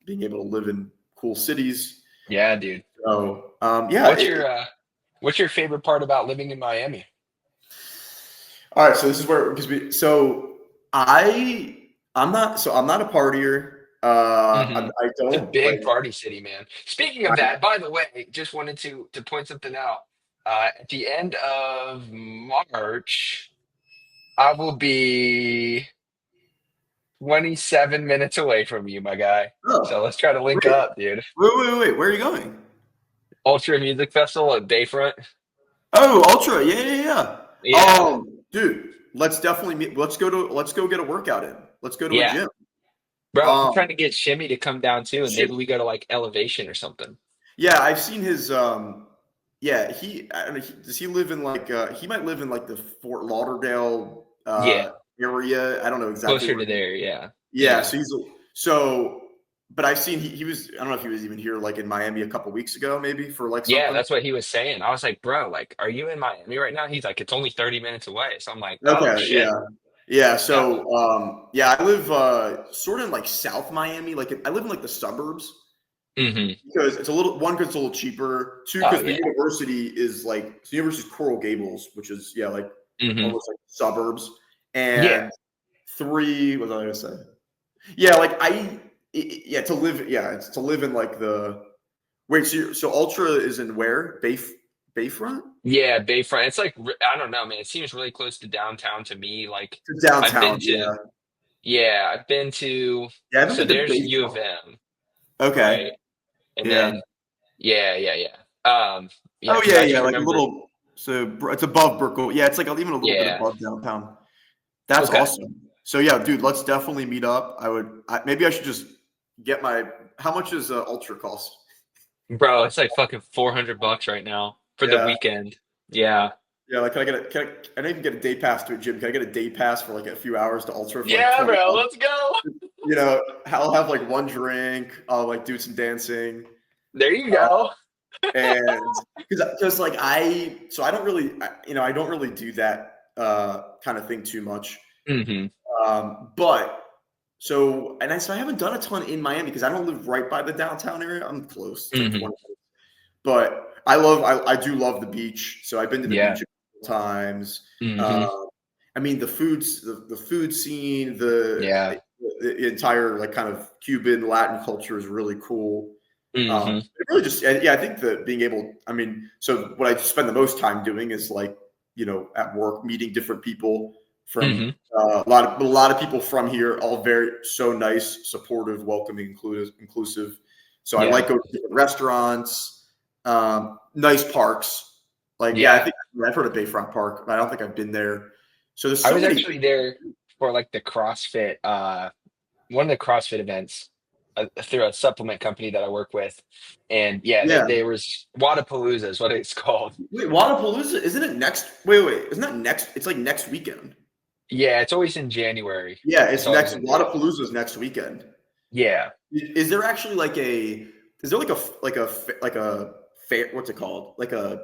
being able to live in cool cities. Yeah, dude. So What's your what's your favorite part about living in Miami? all right. So this is where because we so I'm not a partier. Hmm. I It's a don't like. big party city, man. Speaking of that, by the way, just wanted to point something out. At the end of March, I will be 27 minutes away from you, my guy. So Oh, let's try to link wait, up, dude. wait. Where are you going? Ultra Music Festival at Bayfront. Oh, Ultra. Yeah, yeah, yeah. Yeah, Dude, let's definitely meet. Let's go get a workout in. Let's go to a yeah. gym. Bro, I'm Um, trying to get Shimmy to come down too, and shit. maybe we go to like Elevation or something. Yeah, I've seen his. Yeah, I don't know. Does he live in like? He might live in like the Fort Lauderdale Yeah, area. I don't know exactly closer where. to there. Yeah, Yeah, yeah. so so. But I've seen he was. I don't know if he was even here like in Miami a couple weeks ago, maybe for like Yeah, something. that's what he was saying. I was like, bro, like, are you in Miami right now? He's like, it's only 30 minutes away. So I'm like, oh Okay, shit. yeah. Yeah, Yeah. so yeah, I live sort of in like South Miami. Like I live in like the suburbs Hmm. because it's a little one because it's a little cheaper. Two, Oh because the yeah. university is like the university is Coral Gables, which is like Hmm. almost like suburbs. Yeah. And three, what was I gonna say? Yeah, like yeah, to live, yeah, it's to live in like the wait, so Ultra is in where? Bayfront? Yeah, Bayfront. It's like I don't know, man. It seems really close to downtown to me. Like To I've downtown, been to, yeah. yeah, I've been to. Yeah, I haven't So been to there's U of Bayfront. M, Okay. right? And Yeah. then yeah. Yeah, Oh because yeah, I yeah, just like a remember. little. So it's above Brickell. Yeah, it's like even a little bit Yeah. above downtown. That's Okay, awesome. So yeah, dude, let's definitely meet up. Maybe I should just get my. How much is Ultra cost? bro. It's like fucking $400 right now for the Yeah, weekend. Yeah. yeah. Like, can I get a? I don't even get a day pass to a gym. Can I get a day pass for like a few hours to Ultra for like Yeah, 20 bro. bucks? Let's go. I'll have like one drink. I'll like do some dancing. There you Uh, go. and because like I don't really I don't really do that kind of thing too much. Hmm. But so I haven't done a ton in Miami because I don't live right by the downtown area. I'm close. It's like Hmm. 20 minutes. But I do love the beach. So I've been to the Yeah. beach a couple times. Hmm. Uh, I mean the food scene, Yeah. the entire like kind of Cuban Latin culture is really cool. Hmm. It really just yeah, I think that being able, I mean, so what I spend the most time doing is like, at work, meeting different people from Hmm. a lot of people from here, all very so nice, supportive, welcoming, inclusive. So I Yeah. like going to different restaurants, nice parks. Like, yeah, Yeah. I've heard of Bayfront Park, but I don't think I've been there. So there's I so was many. actually there for like the CrossFit, one of the CrossFit events through a supplement company that I work with. And yeah, Yeah. there was Wadapalooza is what it's called. Wait, Wadapalooza, isn't it next? Wait, isn't that next? It's like next weekend. Yeah, it's always in January. Yeah, It's it's always next. in January. Wadapalooza is next weekend. Yeah. Is there actually like a? Is there like a fair? What's it called? Like a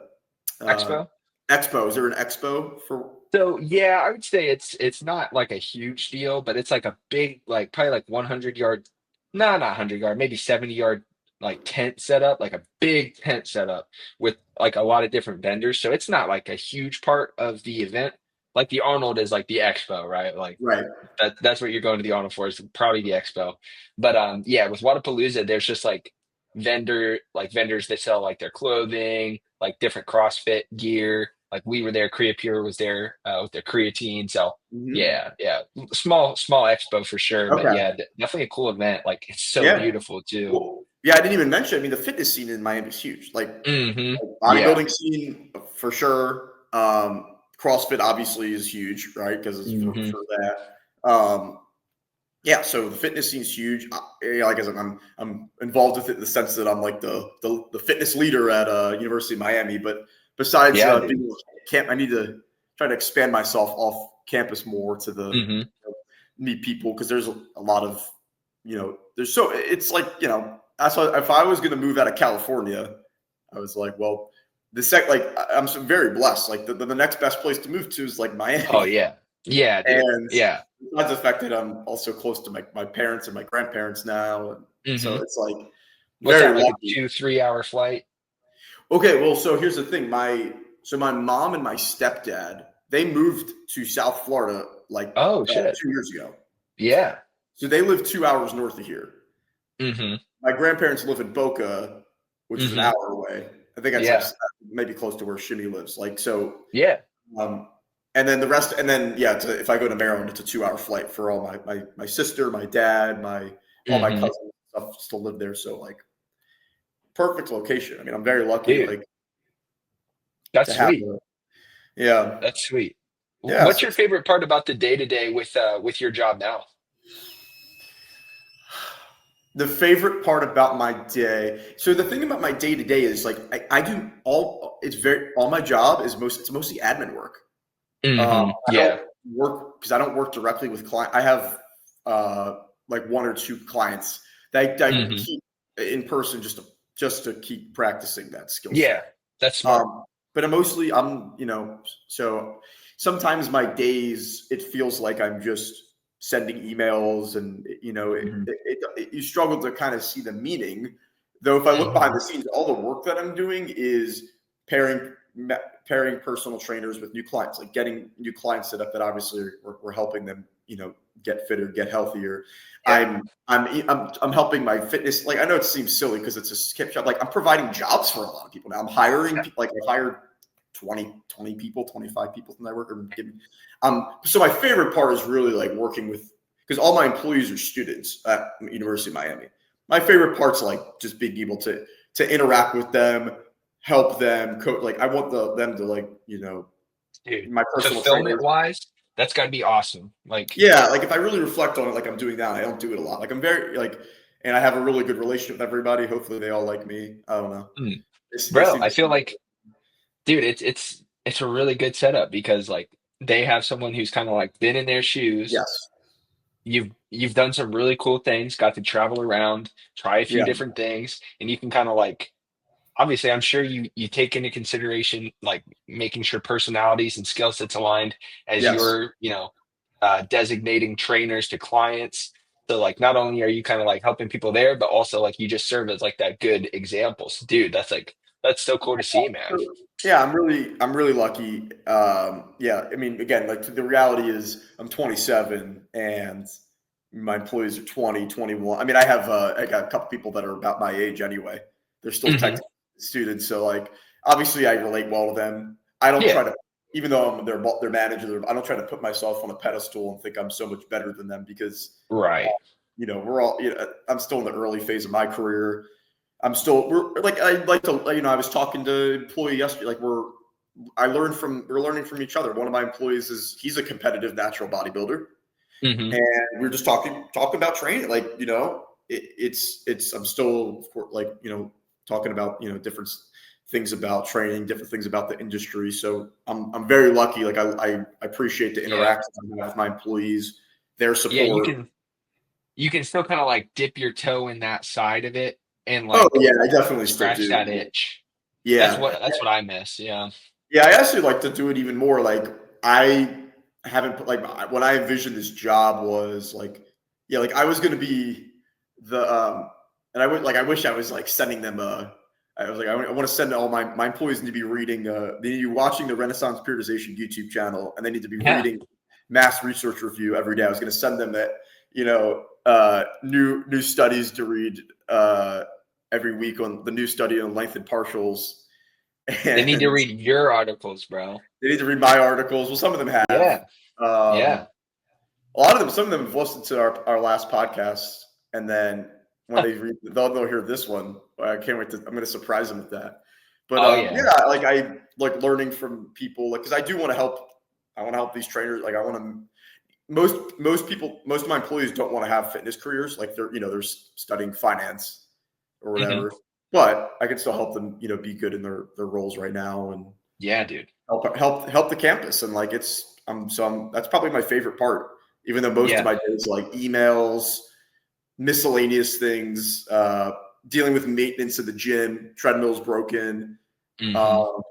uh, Expo. expo? Is there an expo for? So yeah, I would say it's not like a huge deal, but it's like a big, like probably like 100 yard, no, not 100 yard, maybe 70 yard like tent setup, like a big tent setup with like a lot of different vendors. So it's not like a huge part of the event. Like the Arnold is like the expo, right? Like Right. that's what you're going to the Arnold for, is probably the expo. But yeah, with Wadapalooza, there's just like vendors that sell like their clothing, like different CrossFit gear. Like we were there, Creapure was there with their creatine. So Hmm. yeah, small expo for sure. But Okay. yeah, definitely a cool event. Like it's so Yeah. beautiful too. Well, yeah, I didn't even mention. I mean, the fitness scene in Miami is huge. Hmm. Yeah. Bodybuilding scene for sure. CrossFit obviously is huge, right? Because it's Hmm. for that. Yeah, so the fitness scene is huge. Like I said, I'm involved with it in the sense that I'm like the fitness leader at University of Miami. But besides Yeah, dude. being camp, I need to try to expand myself off campus more to the Hmm. meet people, because there's a lot of, there's so it's like, that's why if I was going to move out of California, I was like, well, I'm so very blessed. Like the next best place to move to is like Oh Miami, yeah. Yeah, dude. and Yeah. besides the fact that I'm also close to my parents and my grandparents now, and so Hmm. it's like What's very that, like a lucky. 2-3 hour flight? Okay, well, so here's the thing. My mom and my stepdad, they moved to South Florida like Oh shit. 2 years ago. Yeah. So they live 2 hours north of here. Hmm. My grandparents live in Boca, which is an Hmm. hour away. I think that's like Yeah. maybe close to where Shimmy lives. Like so, Yeah. um, and then the rest, and then yeah, if I go to Maryland, it's a 2 hour flight for all my sister, my dad, all my Hmm. cousins and stuff still live there. So like perfect location. I mean, I'm very lucky Dude, like that's to have sweet. a yeah. That's sweet. Yeah, What's so your favorite part about the day to day with your job now? the favorite part about my day. So the thing about my day to day is like I do all. It's very all my job is it's mostly admin work. I don't Yeah. work because I don't work directly with client. I have uh, like one or two clients that I Hmm. keep in person just to keep practicing that skill set. Yeah. That's smart. Um, but so sometimes my days, it feels like I'm just sending emails, and Hmm. you struggle to kind of see the meaning. Though if I look behind Hmm. the scenes, all the work that I'm doing is pairing pairing personal trainers with new clients, like getting new clients set up that obviously we're helping them, get fitter, get healthier. Yeah. I'm helping my fitness. Like I know it seems silly because it's a skip shop. Like I'm providing jobs for a lot of people now. I'm hiring like I've hired 20 people, 25 people from my work. So my favorite part is really like working with, because all my employees are students at University of Miami. My favorite part's like just being able to interact with them, help them coach. Like I want them to like, Dude, my personal fulfillment trainers. wise, that's got to be awesome. Like, Yeah, like if I really reflect on it, like I'm doing now, I don't do it a lot. Like I'm very like, and I have a really good relationship with everybody. Hopefully they all like me. I don't know. mm, They bro, seem I to. feel like, dude, it's a really good setup because like they have someone who's kind of like been in their shoes. Yes. You've done some really cool things, got to travel around, try a few Yeah. different things, and you can kind of like obviously I'm sure you take into consideration like making sure personalities and skill sets aligned as Yes. you're designating trainers to clients. So like not only are you kind of like helping people there, but also like you just serve as like that good example. So, dude, that's so cool to see, man. Yeah, I'm really lucky. Yeah, I mean, again, like the reality is I'm 27 and my employees are 20, 21. I mean, I got a couple people that are about my age anyway. They're still Hmm. technically students, so like obviously I relate well to them. I don't try Yeah, to, even though I'm their manager, I don't try to put myself on a pedestal and think I'm so much better than them, because right. we're all, I'm still in the early phase of my career. We're like, I like to, I was talking to an employee yesterday. Like we're learning from each other. One of my employees he's a competitive natural bodybuilder. Hmm. And we are just talking about training. Like, I'm still, of course, like, talking about, different things about training, different things about the industry. So I'm very lucky. Like I appreciate the Yeah, interaction I have with my employees, their yeah. You support. can you can still kind of like dip your toe in that side of it and Oh like yeah, I definitely still scratch do. that itch. That's Yeah. what I miss. Yeah. Yeah, I actually like to do it even more. Like I haven't put like when I envisioned this job was like, yeah, like I was gonna be the and I wish I was like sending them I was like, I want to send all my employees need to be reading they need to be watching the Renaissance Periodization YouTube channel, and they need to be Yeah. reading Mass Research Review every day. I was gonna send them that, new studies to read every week on the new study on lengthened partials. They need to And read your articles, bro. they need to read my articles. Well, some of them have. Yeah. Um, Yeah. a lot of them, some of them have listened to our last podcast, and then when they read, they'll hear this one. I can't wait to. I'm going to surprise them with that. But Oh yeah. yeah, like I like learning from people, like because I do want to help. I want to help these trainers. Like I want to. Most people, most of my employees don't want to have fitness careers. Like they're studying finance or Hmm. whatever. But I can still help them, be good in their roles right now, and Yeah, dude. help the campus, and like that's probably my favorite part. Even though most of Yeah. my days like emails, miscellaneous things, dealing with maintenance of the gym, treadmill's broken, Hmm. um,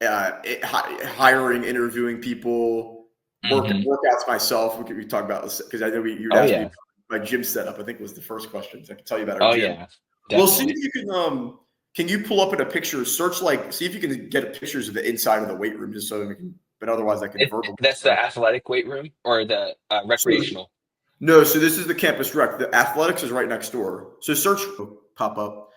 hiring, interviewing people, Hmm. workouts myself. We talk about this because I know you'd Oh ask me yeah. about my gym setup. I think was the first question. So I can tell you about our Oh gym. yeah. Well, see Definitely. if you can you pull up in a picture, search like, see if you can get pictures of the inside of the weight room, just so we can. But otherwise, I can verbally That's the describe. athletic weight room or the So recreational. no, so this is the campus rec. The athletics is right next door. So search pop up.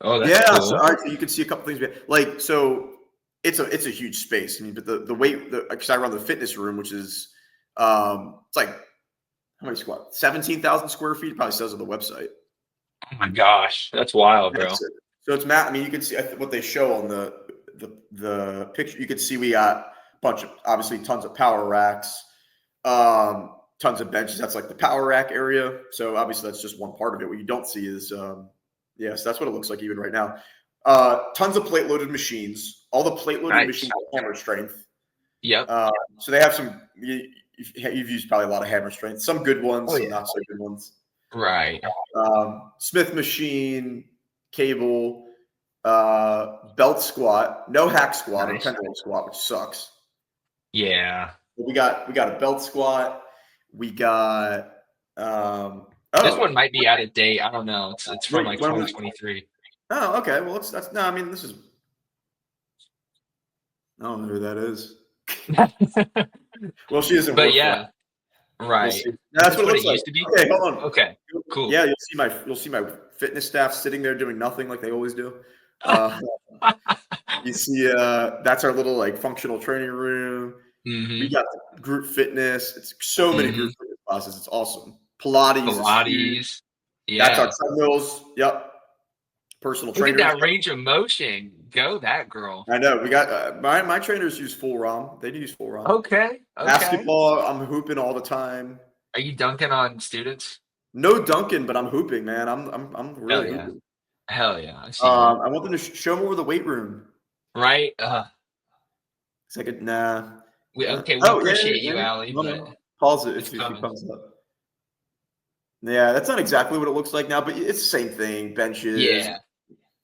Oh, that's Yeah, so cool. all right, so you can see a couple things. Like, so it's a huge space. I mean, but the weight, because I run the fitness room, which is it's like how many squat? 17,000 square feet. It probably says on the website. Oh my gosh, that's wild, bro. That's it. So it's I mean, you can see what they show on the picture. You can see we got a bunch of obviously tons of power racks, tons of benches. That's like the power rack area. So obviously that's just one part of it. What you don't see is yes, that's what it looks like even right now. Tons of plate loaded machines. All the plate loaded Nice. machines are hammer strength. Yep. So they have some. You've used probably a lot of hammer strength. Some good ones, Oh some yeah. not so good ones. Right. Smith machine, cable, belt squat, no hack squat or Nice. pendulum squat, which sucks. Yeah. But we got a belt squat. We got This one oh might be out of date. I don't know. It's from wait like when was 2023. oh okay well it's that's no I mean this is I don't know who that is. Well, she doesn't But work for us. yeah, We'll right. see. Is That's this what it what looks it like. used to be? Okay, hold on. Okay. Cool. Yeah, you'll see my fitness staff sitting there doing nothing like they always do. Uh, you see, that's our little like functional training room. We Hmm. got the group fitness. It's so many Hmm. group fitness classes. It's awesome. Pilates is huge. Pilates. That's our Yeah. treadmills. Yep. Personal Look at trainers. that range of motion. Go that girl. I know. We got my trainers use full ROM. They do use full ROM. Okay. Okay. Basketball, I'm hooping all the time. Are you dunking on students? No dunking, but I'm hooping, man. I'm really Hell yeah. hooping. Hell yeah. I see that. I want them to show more of the weight room. Right? It's like a nah. We Oh yeah, yeah, appreciate yeah. you, Allie, No, but no. Pause it it's if he coming. comes up. Yeah, that's not exactly what it looks like now, but it's the same thing. Benches, Yeah.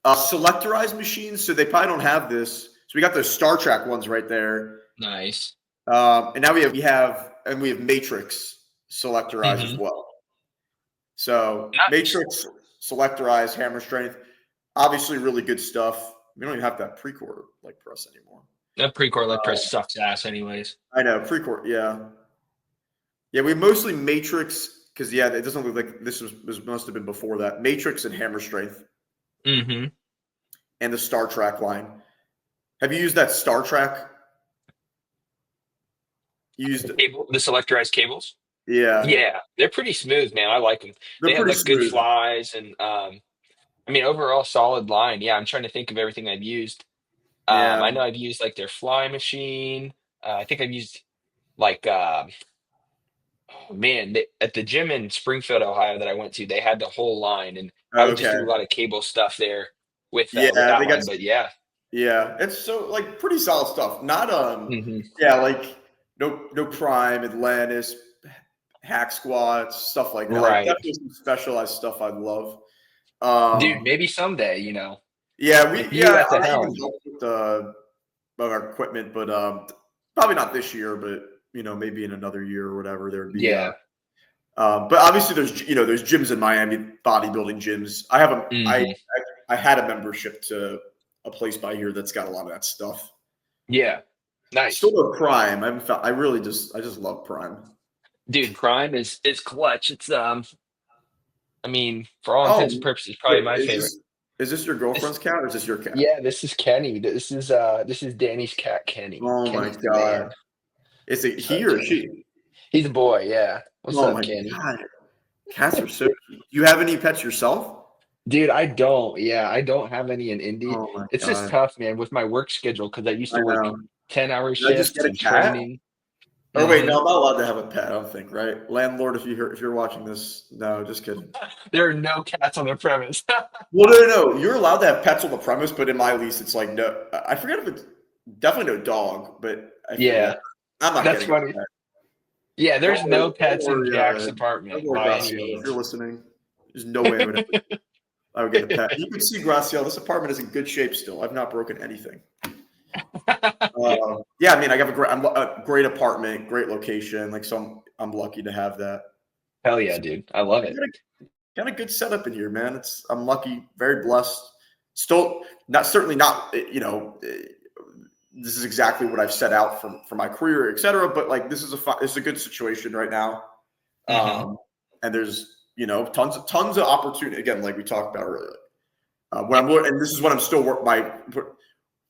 selectorized machines. So they probably don't have this. So we got those Star Trek ones right there, Nice. and now we have Matrix selectorized as Hmm. well. So Nice. Matrix selectorized hammer strength, obviously really good stuff. We don't even have that pre-core like press anymore. That pre-core leg Uh, press sucks ass anyways. I know pre-core, yeah. Yeah, we mostly Matrix because yeah, it doesn't look like this must have been before that. Matrix and Hammer Strength Hmm. and the Star Trek line. Have you used that Star Trek? You used it? The selectorized cables. Yeah, Yeah, they're pretty smooth, man. I like them. they're They have pretty like good smooth. flies and I mean overall solid line. Yeah, I'm trying to think of everything I've used. Yeah. I know I've used like their fly machine. I think I've used like oh man, at the gym in Springfield, Ohio that I went to, they had the whole line, and I would just Okay. do a lot of cable stuff there with Yeah, that they got line. But yeah. yeah. It's so like pretty solid stuff. Not Hmm. yeah, like no Prime, Atlantis, hack squats, stuff like that. Like Right, definitely some specialized stuff I love. dude. Um Maybe someday, yeah, with you yeah, at the I even helm. helped with of our equipment, but probably not this year, but maybe in another year or whatever, there'd be Yeah. but obviously there's gyms in Miami, bodybuilding gyms. I have a Hmm. I had a membership to a place by here that's got a lot of that stuff. Yeah. Still Nice. no Prime. I haven't found, I just love Prime. Dude, Prime is clutch. It's I mean, for all intents and Oh purposes, probably wait, my favorite. is this your This, girlfriend's cat or is this your cat? yeah, this is Kenny. This is Danny's cat, Kenny. Oh my Kenny's the man. god. Is it What's he up, or Kenny? she? He's a boy, yeah. What's Oh up, my Kenny? god. Cats are so cute. You have any pets yourself? Dude, I don't. Yeah, I don't have any in Indy. Oh my It's just god. tough, man, with my work schedule because I used I to work know. 10-hour Did I just shifts get a and cat? training. Or wait, no, Hmm. I'm not allowed to have a pet, I don't think, right? Landlord, if you're watching this, no, just kidding. There are no cats on the premise. Well, no. You're allowed to have pets on the premise, but in my lease, it's like no. I forget if it's. Definitely no dog, but I feel Yeah, yeah. I'm not that's getting a funny. pet. Yeah, there's no Don't pets in worry, Jack's don't apartment worry, by any Graciela. If you're means. listening, there's no way I would get a pet. You can see, Graciela, this apartment is in good shape still. I've not broken anything. Yeah, I mean, I have a great apartment, great location. Like, so I'm lucky to have that. Hell yeah, So dude. I love I it. got a good setup in here, man. I'm lucky, very blessed. Still, not certainly not. This is exactly what I've set out for my career, et cetera. But like, it's a good situation right now. Hmm. And there's tons of opportunity. Again, like we talked about earlier. Yeah. And this is what I'm still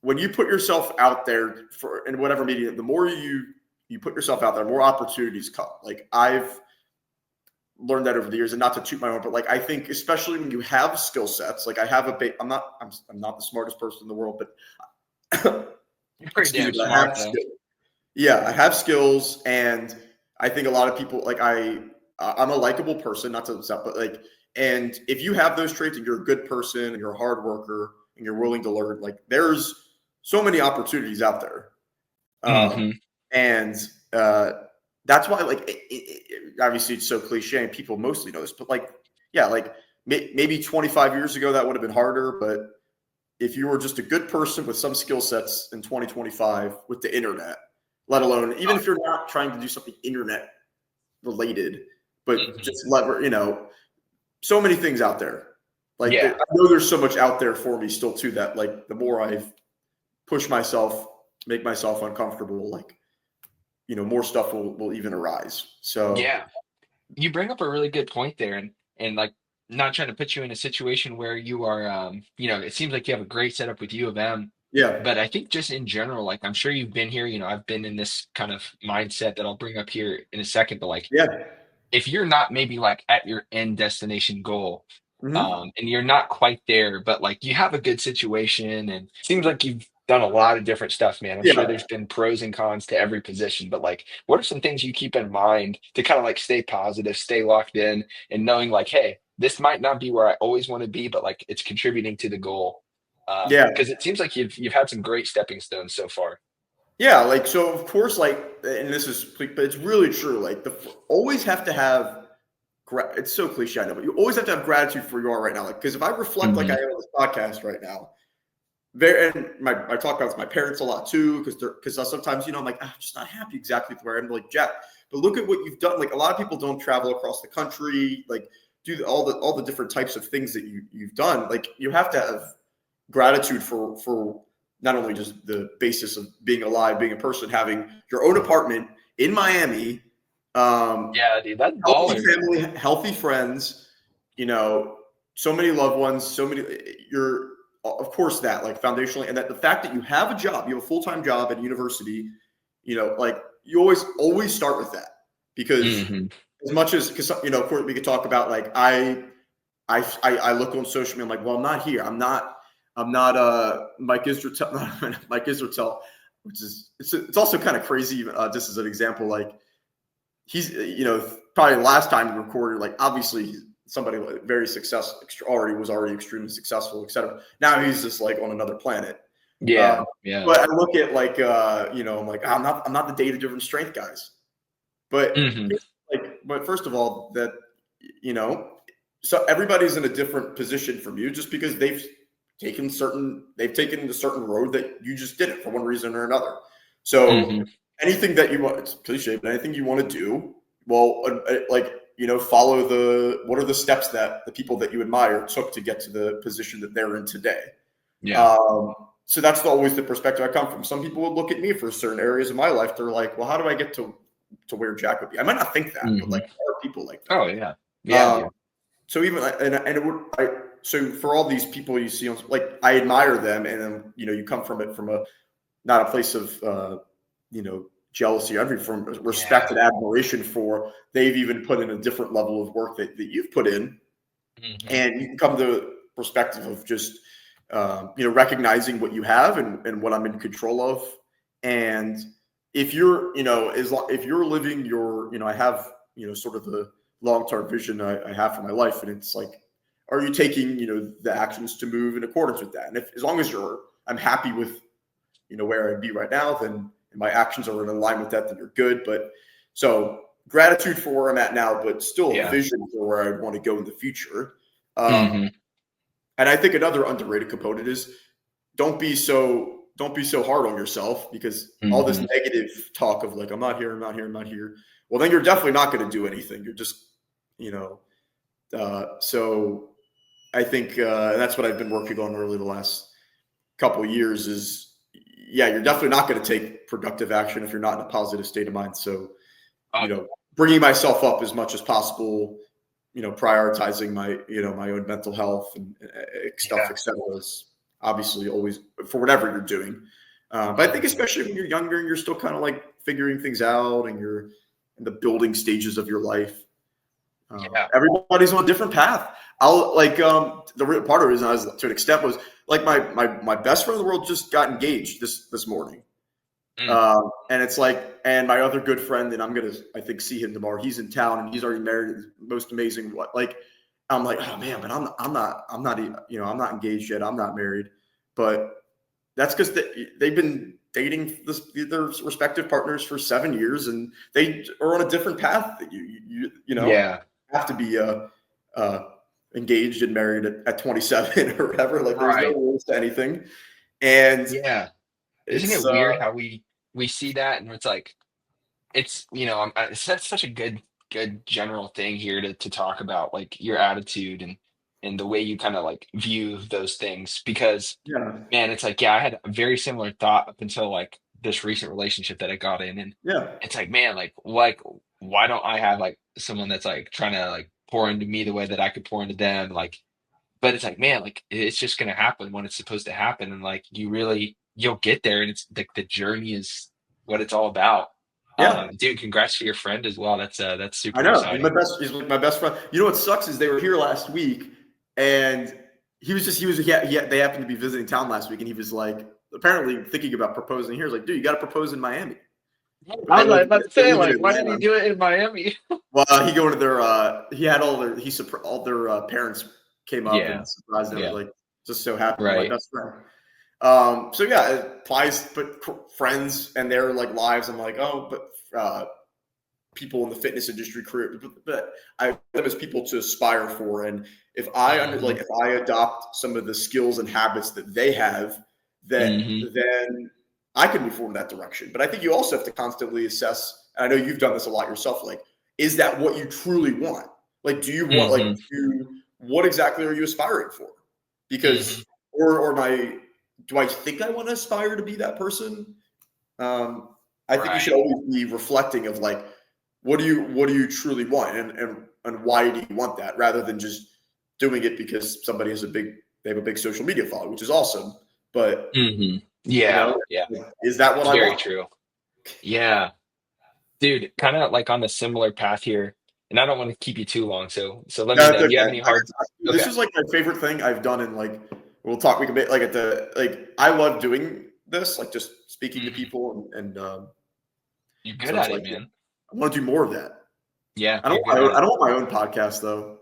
when you put yourself out there in whatever medium, the more you put yourself out there, more opportunities come. Like I've learned that over the years, and not to toot my own, but like I think especially when you have skill sets, like I have I'm not the smartest person in the world, but You're pretty excuse me, damn but I smart have though. skills. Yeah, I have skills, and I think a lot of people like I'm a likable person, not to upset, but like, and if you have those traits and you're a good person and you're a hard worker and you're willing to learn, like there's so many opportunities out there. Um, Hmm. and that's why, like, obviously it's so cliche and people mostly know this, but like, yeah, like maybe 25 years ago that would have been harder, but if you were just a good person with some skill sets in 2025 with the internet, let alone even if you're not trying to do something internet related, but Hmm. just so many things out there. Like Yeah. I know there's so much out there for me still too that like the more I push myself, make myself uncomfortable, like more stuff will even arise. So Yeah. You bring up a really good point there, and like not trying to put you in a situation where you are it seems like you have a great setup with U of M, yeah, but I think just in general, like I'm sure you've been here, I've been in this kind of mindset that I'll bring up here in a second, but like yeah, if you're not maybe like at your end destination goal, hmm, and you're not quite there, but like you have a good situation and seems like you've done a lot of different stuff, man. I'm sure yeah, there's been pros and cons to every position, but like what are some things you keep in mind to kind of like stay positive, stay locked in, and knowing like, hey, this might not be where I always want to be, but like it's contributing to the goal. yeah. Because it seems like you've had some great stepping stones so far. Yeah, like so of course like and this is but it's really true. Like always have to have it's so cliche, I know, but you always have to have gratitude for where you are right now. Like because if I reflect like I Hmm. am on this podcast right now, and I talk about this with my parents a lot too, because sometimes I'm like, I'm just not happy exactly where I am. Like Jack, but look at what you've done. Like a lot of people don't travel across the country, like do all the different types of things that you've done. Like you have to have gratitude for not only just the basis of being alive, being a person, having your own apartment in Miami, Yeah, dude, that's healthy baller. family, healthy friends, you know, so many loved ones, so many. You're of course that like foundationally, and that the fact that you have a job, you have a full time job at university, like you always start with that because Hmm. as much as because of course we could talk about like I look on social media. I'm like, well, I'm not here. I'm not Mike Israel. Mike Israel, which is it's also kind of crazy. Just as an example, like he's probably last time we recorded, like obviously he's somebody very successful, already extremely successful, etc. Now he's just like on another planet. Yeah, Um, yeah. but I look at like I'm like I'm not the data driven strength guys. But Hmm. but first of all, that you know, so everybody's in a different position from you just because they've taken a certain road that you just didn't for one reason or another. So Hmm. anything that you want, it's cliche, but anything you want to do, well, follow what are the steps that the people that you admire took to get to the position that they're in today. Yeah. Um, so that's always the perspective I come from. Some people would look at me for certain areas of my life. They're like, well, how do I get to where Jack would be? I might not think that, but Hmm. like there are people like Oh that. yeah. Yeah, dude. So even and it would so for all these people you see on like I admire them, and then you come from it from a not a place of jealousy, envy, from respect Yeah. and admiration for they've even put in a different level of work that you've put in, Hmm. and you can come to the perspective of just recognizing what you have and what I'm in control of. And if you're if you're living your I have sort of the long-term vision I have for my life, and it's like, are you taking the actions to move in accordance with that? And if as long as I'm happy with where I'd be right now, then and my actions are in line with that, then you're good. But so gratitude for where I'm at now, but still a Yeah. vision for where I want to go in the future. Um, Hmm. and I think another underrated component is don't be so hard on yourself, because all this Hmm. negative talk of like, I'm not here, I'm not here, I'm not here. Well, then you're definitely not going to do anything. You're just, you know, so I think that's what I've been working on really the last couple of years is, yeah, you're definitely not going to take productive action if you're not in a positive state of mind. So, Oh, you know, bringing myself up as much as possible, prioritizing my own mental health and stuff, yeah. et cetera, is obviously always for whatever you're doing. But I think Mhm. especially when you're younger and you're still kind of like figuring things out and you're in the building stages of your life, Yeah. everybody's on a different path. I'll like the real part of the reason I was to an extent was like my best friend in the world just got engaged this morning. Mm. And it's like, and my other good friend, and I'm gonna, I think, see him tomorrow. He's in town and he's already married. Most amazing, what like, I'm like, oh man, but I'm not engaged yet. I'm not married, but that's because they've been dating their respective partners for 7 years, and they are on a different path that you Yeah. have to be uh, engaged and married at 27 or whatever. Like, there's no Right. rules to anything, and Yeah. Isn't it's it weird how we see that and it's like it's that's such a good general thing here to talk about like your attitude and the way you kind of like view those things because yeah, man it's like yeah I had a very similar thought up until like this recent relationship that I got in and yeah. it's like why don't I have like someone that's like trying to like pour into me the way that I could pour into them like but it's like man like it's just gonna happen when it's supposed to happen and like you'll get there and it's like the journey is what it's all about. Yeah, Dude, congrats to your friend as well. That's I super know. He's my exciting. best. He's like my best friend. You know what sucks is they were here last week, and they happened to be visiting town last week, and he was like apparently thinking about proposing here. He's like, dude, you got to propose in Miami. I was And like about to they say, live in like, why did he Atlanta. do it in Miami? Well, he go to their. He had all their parents came up Yeah, and surprised them. It was yeah, like just so happened. They're my right. best friend. So yeah, it applies, but friends and their like lives. I'm like, oh, but people in the fitness industry career, but I want them as people to aspire for. And Hmm. if I adopt some of the skills and habits that they have, that Hmm. then I can move forward in that direction. But I think you also have to constantly assess. And I know you've done this a lot yourself. Like, is that what you truly want? Like, do you want Hmm. what exactly are you aspiring for? Hmm. Because or my do I think I want to aspire to be that person? Um, I think you should Right. always be reflecting of like, what do you truly want, and why do you want that, rather than just doing it because somebody has they have a big social media following, which is awesome. But Hmm. you Yeah, know, yeah. is that what It's I very want? true. Yeah. Dude, kind of like on a similar path here. And I don't want to keep you too long, so let me No, know. it's Do you have okay. any hard This okay. is like my favorite thing I've done in like we'll talk. We can make like at the like I love doing this, like just speaking to Hmm. people, and You're good so it's at like it, man. I want to do more of that. Yeah, you're good at I it. don't want my own podcast though.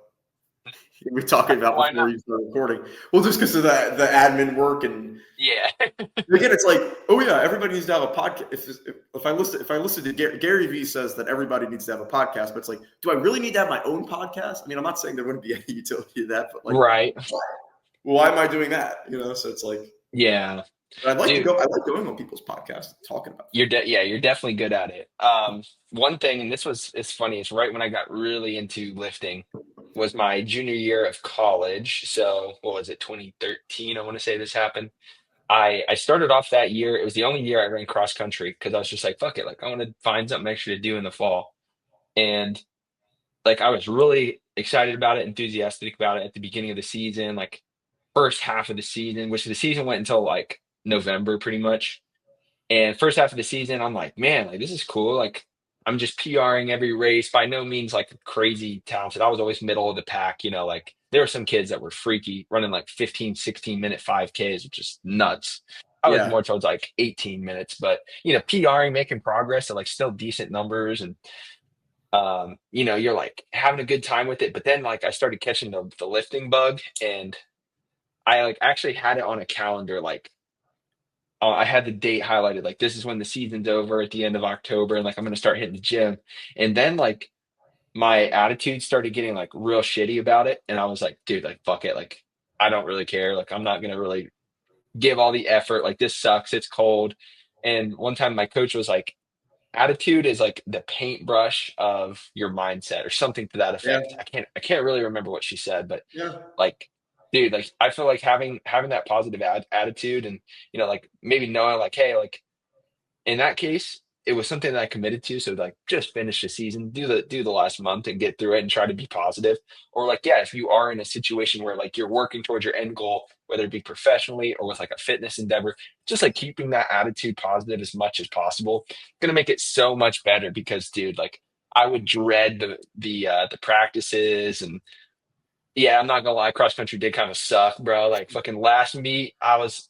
We're talking about Why before not? you start recording. Well, just because of the admin work, and Yeah. again, it's like, oh yeah, everybody needs to have a podcast. If I listen to Gary Vee says that everybody needs to have a podcast, but it's like, do I really need to have my own podcast? I mean, I'm not saying there wouldn't be any utility to that, but like, Right. why am I doing that? So it's like, Yeah. but I'd like to Dude, go. I like going on people's podcasts, and talking about things. yeah, you're definitely good at it. One thing, and it's funny, it's right when I got really into lifting was my junior year of college. So what was it, 2013? I want to say this happened. I started off that year. It was the only year I ran cross country because I was just like, fuck it, like I want to find something extra to do in the fall. And like I was really excited about it, enthusiastic about it at the beginning of the season, like first half of the season, which the season went until like November pretty much. And first half of the season, I'm like, man, like this is cool. Like I'm just PRing every race. By no means like crazy talented. I was always middle of the pack, like there were some kids that were freaky running like 15, 16 minute 5Ks, which is nuts. I was Yeah, more towards like 18 minutes, but PRing, making progress at like still decent numbers and you're like having a good time with it. But then like I started catching the lifting bug and I like actually had it on a calendar like I had the date highlighted, like this is when the season's over at the end of October, and like I'm gonna start hitting the gym. And then like my attitude started getting like real shitty about it, and I was like, dude, like fuck it, like I don't really care, like I'm not gonna really give all the effort. Like this sucks, it's cold. And one time my coach was like, attitude is like the paintbrush of your mindset or something to that Yeah. effect. I can't really remember what she said, but Yeah. like dude, like I feel like having that positive attitude, and like maybe knowing like, hey, like in that case, it was something that I committed to. So like just finish the season, do the last month and get through it and try to be positive. Or like, yeah, if you are in a situation where like you're working towards your end goal, whether it be professionally or with like a fitness endeavor, just like keeping that attitude positive as much as possible, gonna make it so much better. Because dude, like I would dread the practices. And yeah, I'm not gonna lie, cross country did kind of suck, bro. Like fucking last meet, I was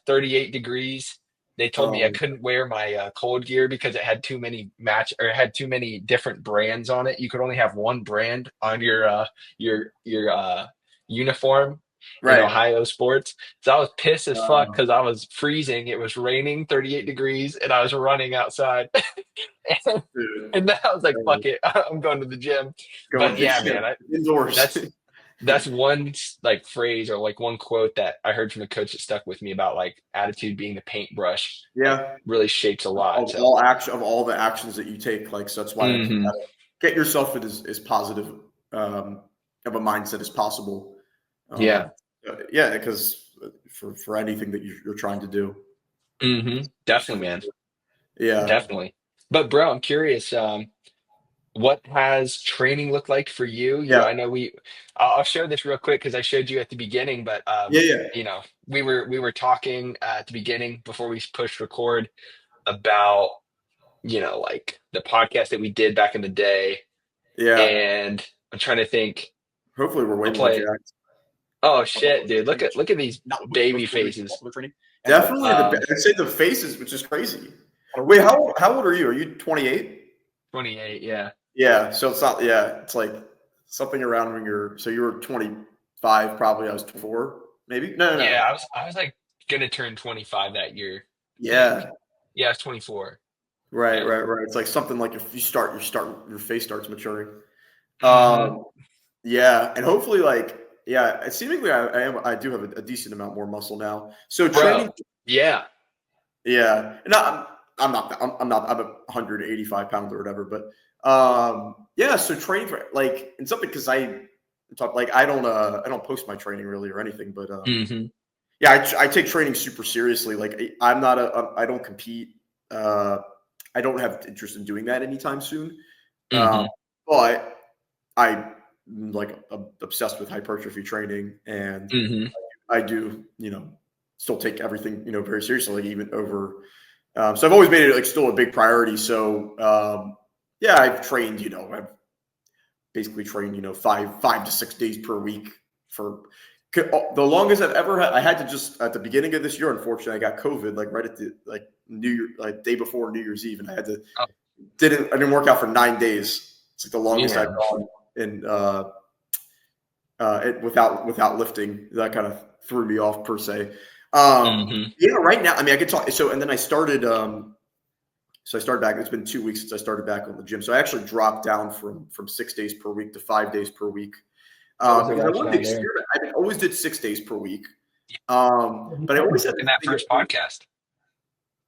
38 degrees. They told me I Um, couldn't wear my cold gear because it had too many it had too many different brands on it. You could only have one brand on your uniform in right. Ohio sports. So I was pissed as fuck Um, because I was freezing. It was raining 38 degrees and I was running outside. and, dude, and then I was like, fuck it, I'm going to the gym. going But to the yeah, gym man, indoors. that's one like phrase or like one quote that I heard from a coach that stuck with me about like attitude being the paintbrush, like Yeah. really shapes a lot. Of So, all action, of all the actions that you take, like, so that's why like you hmm gotta get yourself in as positive um, of a mindset as possible. yeah, Um, yeah, because for anything that you're trying to do. definitely, man, Yeah. definitely. But bro, I'm curious. What has training looked like for you? Yeah. I know I'll share this real quick because I showed you at the beginning, but Yeah. Yeah. we were talking at the beginning before we pushed record about like the podcast that we did back in the day. Yeah. And I'm trying to think. Hopefully, we're way I'll more play. jacked. Oh shit, dude! Look at these baby faces. Definitely, Um, I'd say the faces, which is crazy. Wait, how old are you? Are you 28? 28. Yeah. Yeah. So it's not. Yeah, it's like something around when you're. So you were 25, probably. I was 24, maybe. No, no, Yeah. no. I was like gonna turn 25 that year. I think. Yeah. Yeah, I was 24. Right, Yeah. right, right. It's like something like if your face starts maturing. hmm Um, yeah, and hopefully, like, yeah, seemingly I do have a decent amount more muscle now. So training, Bro. Yeah. yeah, and I'm a 185 pounder or whatever, but yeah. So training for like and something because I talk like I don't post my training really or anything, but hmm yeah, I take training super seriously. Like I'm not I don't compete. Uh, I don't have interest in doing that anytime soon. Um, hmm but I'm like obsessed with hypertrophy training, and hmm I do, still take everything, very seriously, like even over. So I've always made it like still a big priority. So yeah, I've trained, I've basically trained, 5 to 6 days per week for the longest I've ever had. I had to just at the beginning of this year, unfortunately, I got COVID like right at the like New Year, like day before New Year's Eve, and Oh, I didn't work out for 9 days. It's like the longest I've yeah. gone in without lifting. That kind of threw me off per se. hmm Yeah, right now, I mean, I could talk. So, and then I started. So I started back. It's been 2 weeks since I started back on the gym. So I actually dropped down from 6 days per week to 5 days per week What was the because I wanted to rationale there? experiment. I always did 6 days per week, but I always had In to that think first podcast.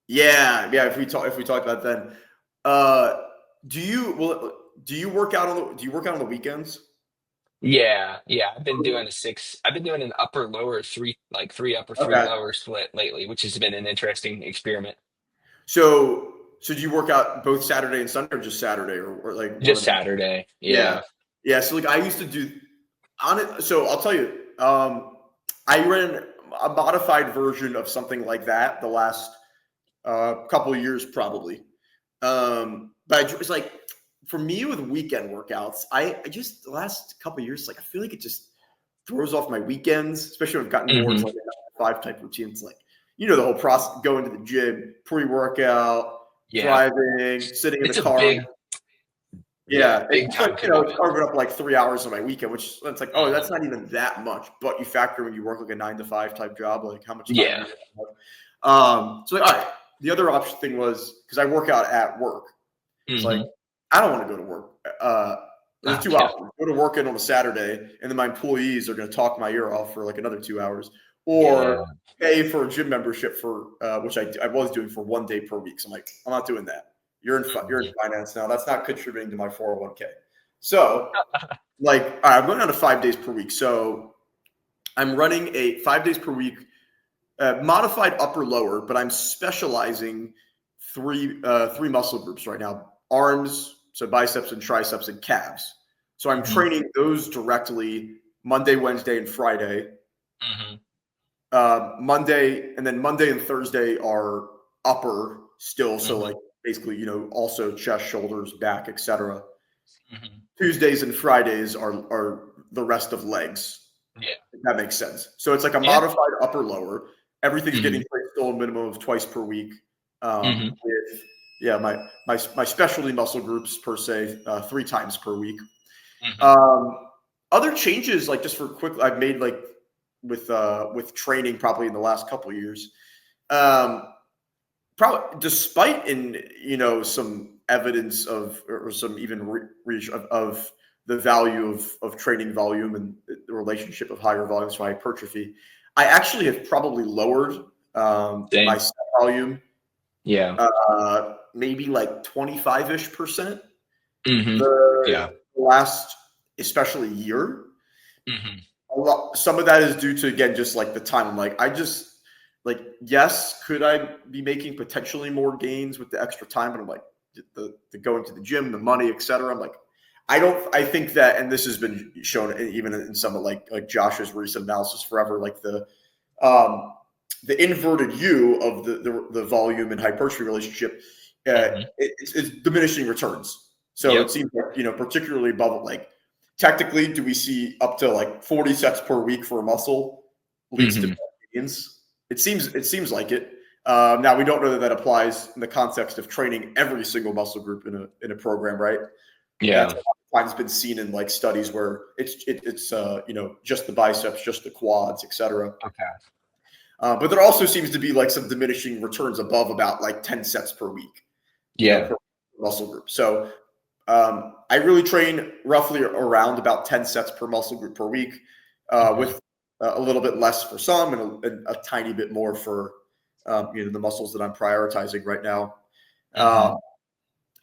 yeah, yeah. If we talk about that then, uh, do you work out on the weekends? Yeah, yeah. I've been doing an upper lower three, like three upper, three Okay. lower split lately, which has been an interesting experiment. So do you work out both Saturday and Sunday, or just Saturday, or like one Just of them? Saturday. Yeah, Yeah. yeah. So like I used to do on it. So I'll tell you, I ran a modified version of something like that the last couple of years, probably. But it's like for me with weekend workouts, I just the last couple of years, like I feel like it just throws off my weekends, especially when I've gotten more hmm into like a 9 to 5 type routines. Like the whole process, going to the gym, pre-workout, Yeah. driving, sitting in the It's a car. big, yeah, Yeah, big it's like time it's commitment. carving up like 3 hours of my weekend, which it's like, oh, that's hmm not even that much. But you factor when you work like a 9 to 5 type job, like how much time do Yeah. you have? So like, all right. The other option thing was because I work out at work. It's like Hmm. I don't want to go to work. There's two Yeah. options: go to work in on a Saturday, and then my employees are going to talk my ear off for like another 2 hours, Yeah. or pay for a gym membership for which I was doing for 1 day per week. So I'm like, I'm not doing that. You're in Mhm. finance now. That's not contributing to my 401k. So like, all right, I'm going on to 5 days per week. So I'm running a 5 days per week, modified upper lower, but I'm specializing three muscle groups right now: arms, so biceps and triceps and calves. So I'm Mhm. training those directly Monday, Wednesday, and Friday. Mhm. Monday and then Monday and Thursday are upper still, so Mhm. like basically also chest, shoulders, back, etc. Mhm. Tuesdays and Fridays are the rest of legs. Yeah. If that makes sense. So it's like a Yeah. modified upper lower. Everything's getting Mhm. played still a minimum of twice per week. Mhm. With yeah, my specialty muscle groups per se, 3 times per week. Mhm. Um, Other changes, like just for quick, I've made like with training probably in the last couple of years. Um, Probably despite some evidence of or some even reach of the value of training volume and the relationship of higher volumes to hypertrophy, I actually have probably lowered my Same. set volume Yeah. maybe like 25-ish% Mhm. the Yeah. last, especially year. Mhm. Some of that is due to, again, just like the time. I'm like, I just like, yes, could I be making potentially more gains with the extra time? But I'm like, the going to the gym, the money, etc. I'm like, I think that, and this has been shown even in some of like Josh's recent analysis forever, like um, the inverted U of the volume and hypertrophy relationship, Mhm. it's diminishing returns. So it Yep. seems like, particularly above like technically, do we see up to like 40 sets per week for a muscle leads to Mhm. gains? It seems like it. Now we don't know that that applies in the context of training every single muscle group in a program, right? That's Yeah. a lot of times been seen in like studies where it's just the biceps, just the quads, etc. Okay. But there also seems to be like some diminishing returns above about like 10 sets per week, Yeah. per muscle group. So I really train roughly around about 10 sets per muscle group per week, Mhm. with a little bit less for some and a tiny bit more for the muscles that I'm prioritizing right now. Mhm. Um,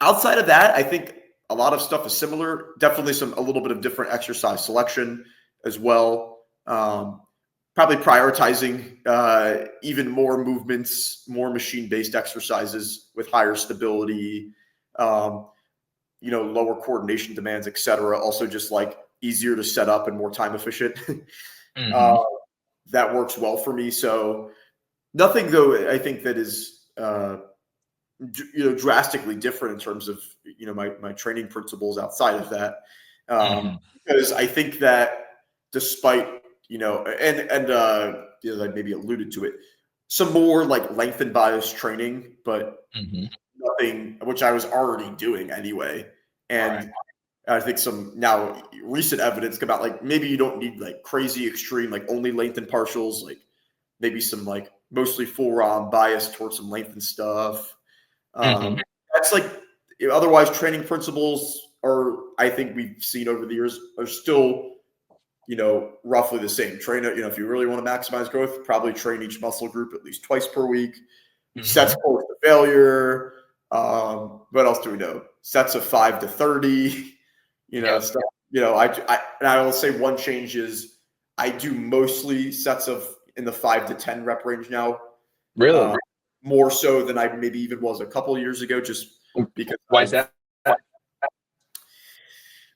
Outside of that, I think a lot of stuff is similar. Definitely a little bit of different exercise selection as well. Probably prioritizing even more movements, more machine-based exercises with higher stability, um, lower coordination demands, et cetera. Also, just like easier to set up and more time efficient. uh, Mhm. that works well for me. So nothing though, I think that is drastically different in terms of my training principles outside of that, Mhm. because I think that despite I maybe alluded to it, some more like length and bias training, but Mhm. nothing which I was already doing anyway. Right. And I think some now recent evidence come out like maybe you don't need like crazy extreme like only length and partials, like maybe some like mostly full ROM bias towards some length and stuff. Mhm. That's like otherwise training principles are, I think we've seen over the years, are still roughly the same. Train it, if you really want to maximize growth, probably train each muscle group at least twice per week. Sets Mhm. close to failure. What else do we know? Sets of 5 to 30. Yep. Stuff. And I will say one change is I do mostly sets of in the 5 to 10 rep range now. Really? Uh, More so than I maybe even was a couple of years ago, just because Why is that?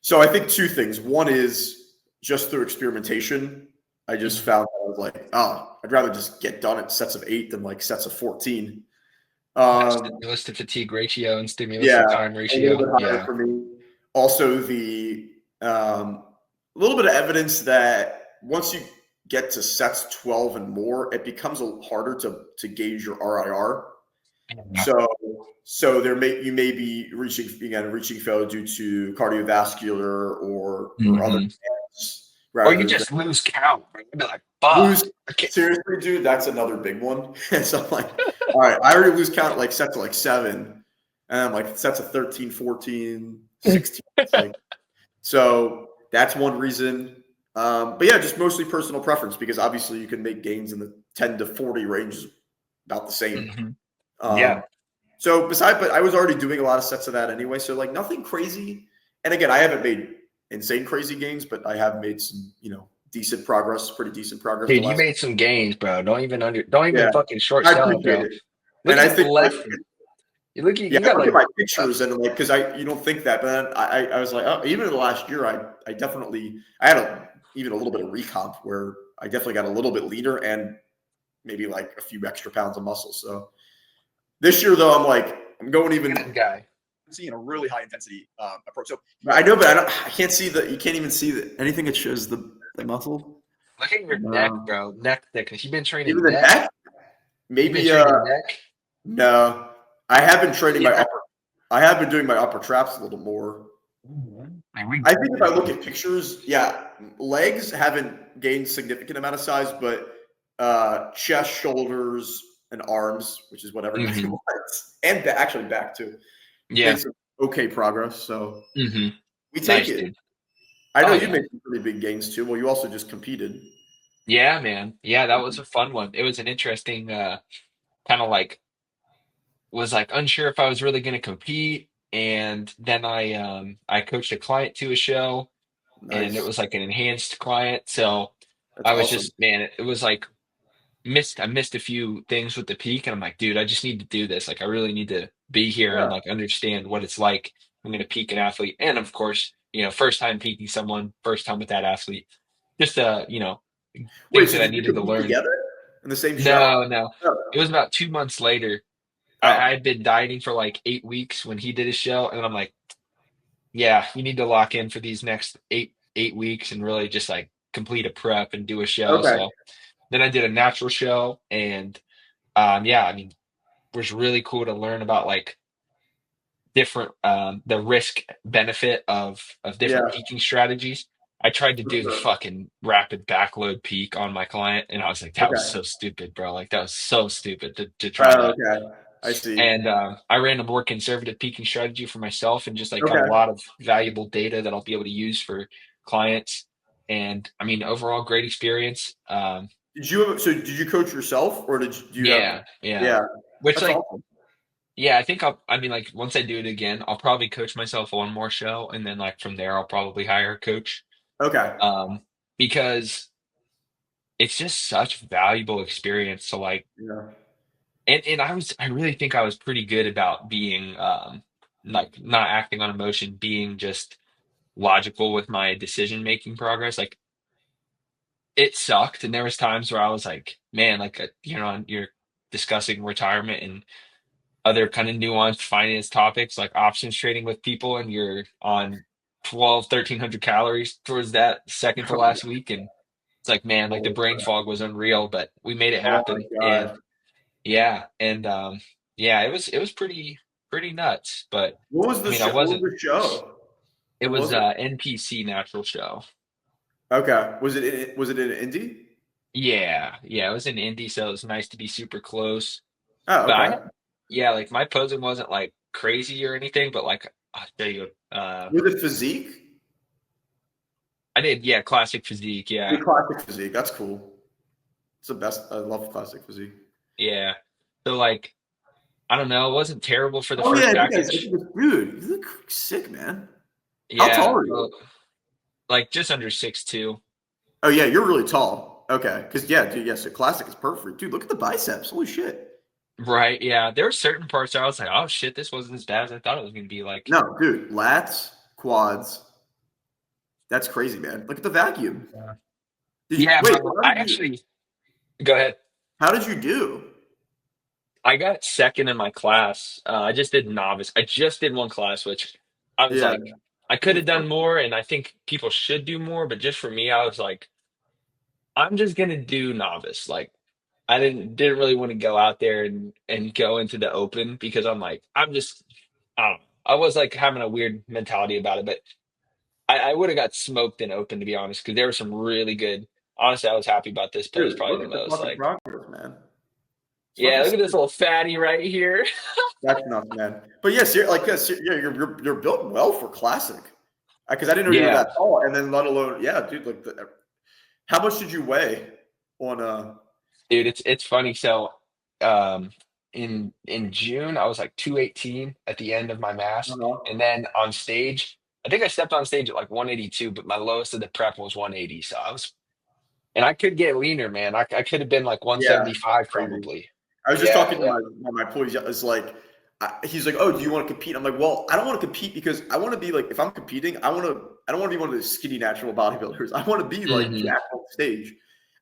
So I think two things. One is just through experimentation. I just Mhm. found that I was like, oh, I'd rather just get done at sets of 8 than like sets of 14. Yeah. Um, Stimulus to fatigue ratio and stimulus yeah, to time a little ratio. bit higher Yeah. for me. Also, the a little bit of evidence that once you get to sets 12 and more, it becomes harder to gauge your RIR. Mhm. So you may be reaching failure due to cardiovascular or other Mhm. things. Or you rather than just lose count, bro. I'd be like, fuck. lose. I can't. Seriously, dude, that's another big one. So I'm like, all right, I already lose count at like sets of like 7, and I'm like sets of 13, 14, 16. It's like, so that's one reason. But yeah, just mostly personal preference because obviously you can make gains in the 10 to 40 range is about the same. Mhm. Yeah. Um, so but I was already doing a lot of sets of that anyway. So like nothing crazy. And again, I haven't made insane crazy gains, but I have made some, decent progress, pretty decent progress the Dude, you last. made some gains, bro. Don't even Yeah, fucking short I sell it, appreciate bro. it. Look And at I your think like, left. You look, yeah, you I got look at like my pictures and like, because you don't think that, but then I was like, oh, even in the last year, I definitely, I had even a little bit of recomp where I definitely got a little bit leaner and maybe like a few extra pounds of muscle. So this year though, I'm like, I'm going even that guy. seeing a really high intensity approach. So I know, but I can't see you can't even see anything that shows the muscle. Look at your neck, No. bro. Neck thickness. You've been Even training the neck. neck, You've been maybe, training neck. no, I have been training my Yeah. upper, I have been doing my upper traps a little more. Man, we I think if I look definitely. at pictures, yeah, legs haven't gained significant amount of size, but chest, shoulders, and arms, which is what everybody Hmm. wants, and actually back too, made Yeah. some okay progress. So Hmm. we take Nice, it. dude. I know Oh you yeah. made some pretty big gains too. Well, you also just competed. Yeah, man. Yeah, that was a fun one. It was an interesting kind of like was like unsure if I was really going to compete, and then I coached a client to a show, and it Nice. was like an enhanced client. So That's I was awesome. just, man, it was like I missed a few things with the peak, and I'm like, dude, I just need to do this. Like I really need to be here and Yeah. like understand what it's like. I'm going to peak an athlete, and of course, first time peaking someone, first time with that athlete. Just Wait, things so that I did you needed to compete learn. together in the same show? No, no. Oh. It was about 2 months later. I Oh. had been dieting for like 8 weeks when he did his show, and I'm like, yeah, you need to lock in for these next eight weeks and really just like complete a prep and do a show. Okay. So then I did a natural show, and yeah, I mean, it was really cool to learn about like different the risk benefit of different Yeah. peaking strategies. I tried to For do the sure. fucking rapid backload peak on my client, and I was like, that was Okay. so stupid, bro. Like that was so stupid to try Oh, that. okay. I see. And I ran a more conservative peaking strategy for myself, and just like got a Okay. lot of valuable data that I'll be able to use for clients. And I mean, overall, great experience. Did you coach yourself or do you have? Yeah, yeah. Yeah, Which that's like, awesome. yeah, I think I mean, like once I do it again, I'll probably coach myself one more show, and then like from there, I'll probably hire a coach. Okay. Um, because it's just such valuable experience to like, Yeah. and I really think I was pretty good about being like not acting on emotion, being just logical with my decision making progress. Like it sucked, and there was times where I was like, man, like you're discussing retirement and other kind of nuanced finance topics like options trading with people, and you're on 1,300 calories towards that second to Oh last week, and it's like, man, like the holy brain crap. fog was unreal, but we made it Oh my happen. And god. yeah, and yeah, it was pretty nuts. But What was I the mean, I show? What was wasn't. the show? It What was was it? NPC natural show. Okay. Was it in Indy? Yeah, yeah, it was in Indy, so it was nice to be super close. Oh, But okay. yeah, like my posing wasn't like crazy or anything, but like I'll tell you, Was it physique? I did, yeah, classic physique, The yeah, classic physique. That's cool. It's the best. I love classic physique. yeah. So like, I don't know, it wasn't terrible for the Oh yeah, first I think I package. think dude, you look sick, man. How tall Yeah, are well, you? like just under 6'2". Oh yeah, you're really tall. Okay, because yeah, dude, yes, the classic is perfect, dude. Look at the biceps. Holy shit. Right, yeah. There were certain parts where I was like, oh shit, this wasn't as bad as I thought it was gonna be. Like, No, dude, lats, quads. That's crazy, man. Look at the vacuum. yeah, Did you yeah, wait? bro. I actually go ahead. How did you do? I got second in my class. I just did novice. I just did one class, which I was Yeah. like, I could Holy have done fuck. more, and I think people should do more. But just for me, I was like, I'm just gonna do novice. Like, I didn't really want to go out there and go into the open because I'm like, I don't know. I was like having a weird mentality about it, but I would have got smoked in open, to be honest, because there were some really good. Honestly, I was happy about this place Dude, probably look the at the most. fucking Like, progress, man. It's yeah, fucking look at this sick. little fatty right here. That's nuts, man. But yes, yeah, you're built well for classic. Because I didn't know you were Yeah, that tall, and then let alone, yeah, dude. Like, how much did you weigh on dude, it's funny. So, um, in June, I was like 218 at the end of my mass, uh and then on stage, I think I stepped on stage at like 182, but my lowest of the prep was 180. So I was, and I could get leaner, man. I could have been like Yeah, that's 175 crazy. probably. I was just Yeah, talking to yeah. my employees. It's like he's like, "Oh, do you want to compete?" I'm like, "Well, I don't want to compete because I want to be like, if I'm competing, I don't want to be one of those skinny natural bodybuilders. I want to be like Hmm. jacked on stage."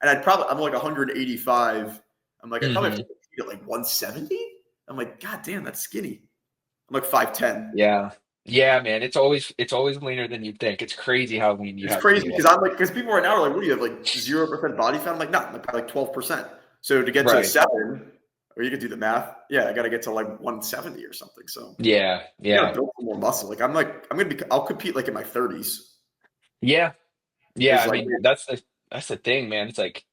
And I'm like 185. I'm like, I probably have to Hmm. compete at like 170. I'm like, God damn, that's skinny. I'm like 5'10. Yeah. Yeah, man. It's always leaner than you'd think. It's crazy how lean you It's have to crazy be. because Like, I'm like, because people right now are like, what do you have, like 0% body fat? I'm like, no, I'm like probably like 12%. So to get to right. 7, or you could do the math. Yeah, I got to get to like 170 or something. So Yeah, I got to yeah. build some more muscle. I'll compete like in my 30s. Yeah. Yeah. Is I like, mean, that's the thing, man. It's like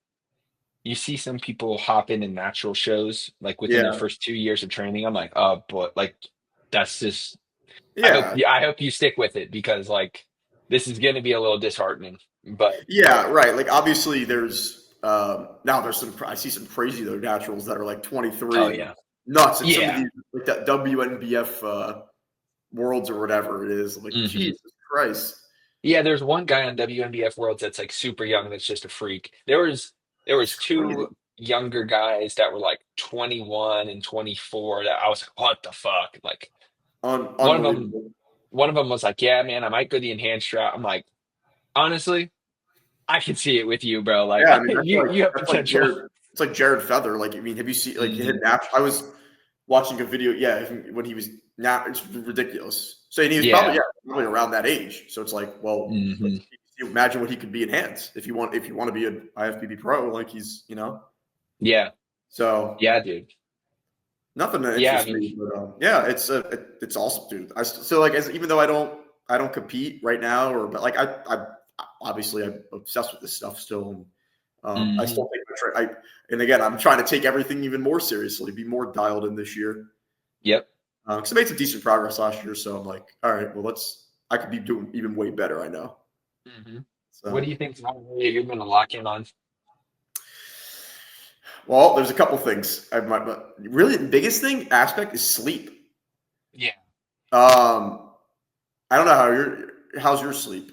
you see some people hop into natural shows like within their yeah, first 2 years of training. I'm like, oh boy, like that's just yeah, I hope you stick with it because like this is gonna be a little disheartening. But yeah, right. Like obviously now there's I see some crazy though naturals that are like oh 23, yeah. nuts, and some of Yeah. these like that WNBF worlds or whatever it is. I'm like, Hmm. Jesus Christ, Yeah, there's one guy on WNBF Worlds that's like super young that's just a freak. There was it's crazy, two younger guys that were like 21 and 24 that I was like, what the fuck? Like one of them Unbelievable. one of them was like, yeah, man, I might go the enhanced route. I'm like, honestly, I can see it with you, bro. Like Yeah, I mean you have that's like potential. Jared. It's like Jared Feather. Like, I mean, have you seen like his Hmm. I was watching a video. Yeah, when he was now, it's ridiculous. So and he was Yeah. probably around that age. So it's like, well, like, Hmm. you imagine what he could be in hands if you want to be an IFBB pro, like he's. Yeah. So Yeah, dude. nothing that Yeah, I interests mean, me, but yeah, it's awesome, dude. So like even though I don't compete right now, but like I obviously I'm obsessed with this stuff still. And, I hmm. still think and again, I'm trying to take everything even more seriously, be more dialed in this year. Yep. Because I made some decent progress last year, so I'm like, all right, well, I could be doing even way better. I know. Hmm. What do So, you think you're gonna lock in on? well, there's a couple things. Really, the biggest aspect is sleep. Yeah. Um, I don't know how's your sleep.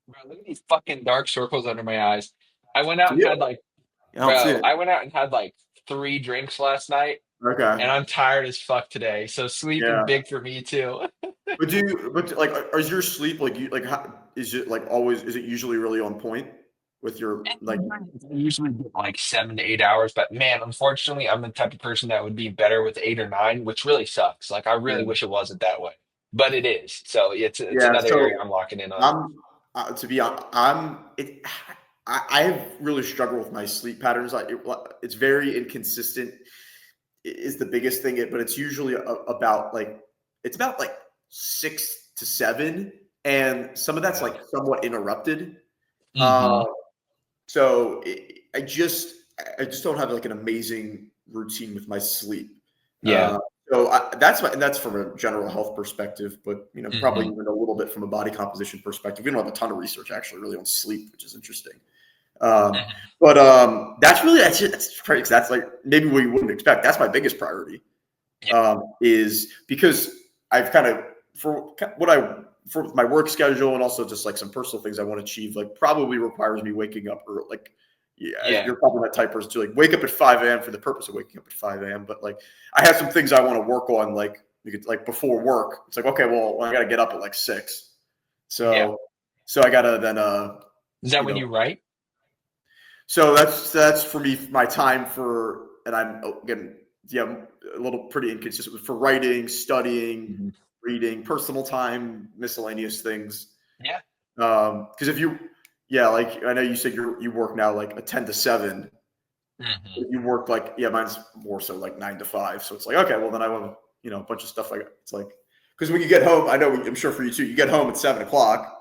Bro, look at these fucking dark circles under my eyes. I went out Do and you? had like, I don't see bro, it. I went out and had like 3 drinks last night, and Okay. I'm tired as fuck today. So sleep is Yeah. big for me too. But like, is your sleep like is it like always? Is it usually really on point with your like? I usually get like 7 to 8 hours, but man, unfortunately, I'm the type of person that would be better with 8 or 9, which really sucks. Like, I Yeah. really wish it wasn't that way, but it is. So it's Yeah. another area So I'm locking in on. I'm to be honest, I have really struggled with my sleep patterns. It's very inconsistent. Is the biggest thing, but it's usually about like 6 to 7, and some of that's Yeah. like somewhat interrupted. Uh, Hmm. so I just don't have like an amazing routine with my sleep. Yeah. Uh, and that's from a general health perspective, but probably Hmm. even a little bit from a body composition perspective. We don't have a ton of research actually really on sleep, which is interesting. Um, Hmm. but that's crazy. 'Cause that's like maybe what you wouldn't expect. That's my biggest priority. Yeah. Is because I've kind of for my work schedule and also just like some personal things I want to achieve, like probably requires me waking up early. Like, yeah, Yeah. you're probably that type of person too. Like, wake up at 5 a.m. for the purpose of waking up at 5 a.m. But like, I have some things I want to work on, like you could like before work. It's like, okay, well, I got to get up at like 6. Yeah. So I gotta then Is that you when know you write? so that's for me my time for, and I'm again, yeah, a little pretty inconsistent for writing, studying, Hmm. reading, personal time, miscellaneous things. Yeah. Because if you, yeah, like I know you said you work now like a 10 to 7. Hmm. If you work like, yeah, mine's more so like 9 to 5. So it's like, okay, well then I have a bunch of stuff like it's like, because when you get home, I know I'm sure for you too, you get home at 7 o'clock.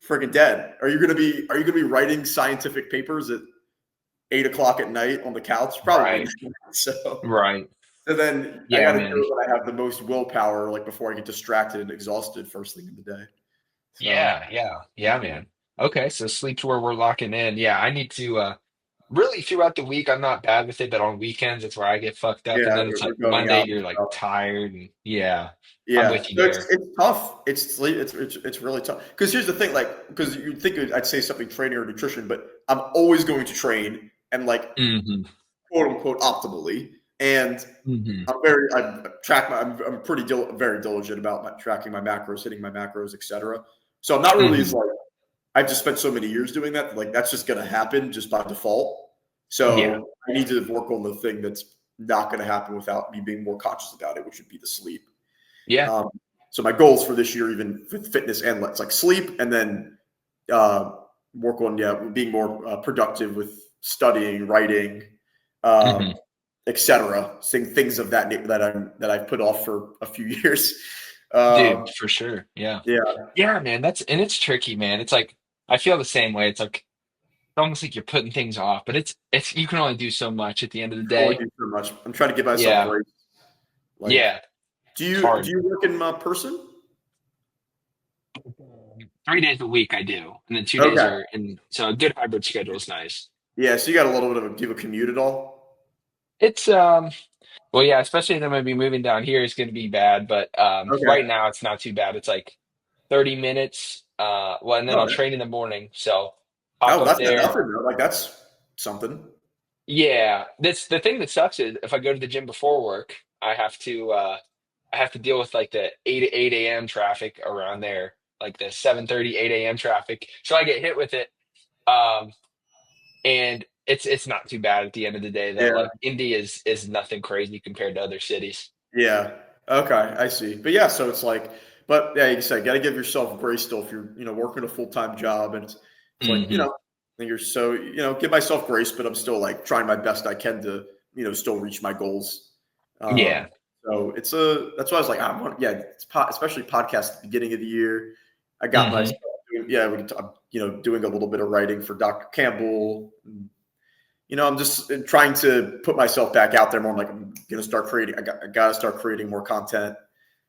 freaking dead. Are you gonna be writing scientific papers at 8 o'clock at night on the couch? Probably Right. not. So Right. so then I Yeah, got to do man. it when I have the most willpower, like before I get distracted and exhausted first thing in the day. So Yeah, yeah, yeah, man. Okay, so sleep's where we're locking in. Yeah, I need to really throughout the week I'm not bad with it, but on weekends it's where I get fucked up and yeah, then it's like we're going Monday out you're and like stuff. tired and yeah, I'm Yeah, with you so there. it's tough. It's really tough. Because here's the thing, like, because you'd think I'd say something training or nutrition, but I'm always going to train and like Hmm. quote unquote optimally. And Hmm. I'm very diligent about tracking my macros, hitting my macros, etc. So I'm not really as Hmm. like I've just spent so many years doing that. Like that's just going to happen just by default. Yeah. So I need to work on the thing that's not going to happen without me being more conscious about it, which would be the sleep. Yeah. Um, so my goals for this year, even with fitness and let's like sleep, and then uh, work on being more productive with studying, writing, Hmm. um, etc. Saying things of that I've put off for a few years. Dude, Um, for sure. Yeah. yeah, Yeah, man, that's and it's tricky, man. It's like I feel the same way. It's like it's almost like you're putting things off, but it's you can only do so much at the end of the you can only day. do so much. I'm trying to give myself Yeah. grace. Like, Yeah. It's do hard. you work in person? 3 days a week I do, and then 2 days Okay. are in. So a good hybrid schedule is nice. Yeah, so you got a little bit of do you have a commute at all? It's well, yeah, especially if I'm gonna be moving down here, it's gonna be bad. But right Okay. now it's not too bad. It's like 30 minutes. Well, and then Oh, I'll train in the morning, so pop oh, up that's not there. nothing. Like that's something. Yeah, that's the thing that sucks is if I go to the gym before work, I have to deal with like the 8 a.m. traffic around there, like the 7:30 8 a.m. traffic. So I get hit with it. Um, and it's not too bad at the end of the day though. Yeah. Like Indy is nothing crazy compared to other cities. Yeah. Okay, I see. But yeah, so it's like, but yeah, you said, got to give yourself grace still if you're, working a full time job, and it's like, Hmm. and you're so, give myself grace, but I'm still like trying my best I can to, still reach my goals. Yeah. So that's why I was like, I want, yeah, especially podcast at the beginning of the year. I got Hmm. myself, yeah, doing a little bit of writing for Dr. Campbell. I'm just trying to put myself back out there more. I'm like, I'm gonna start creating. I got to start creating more content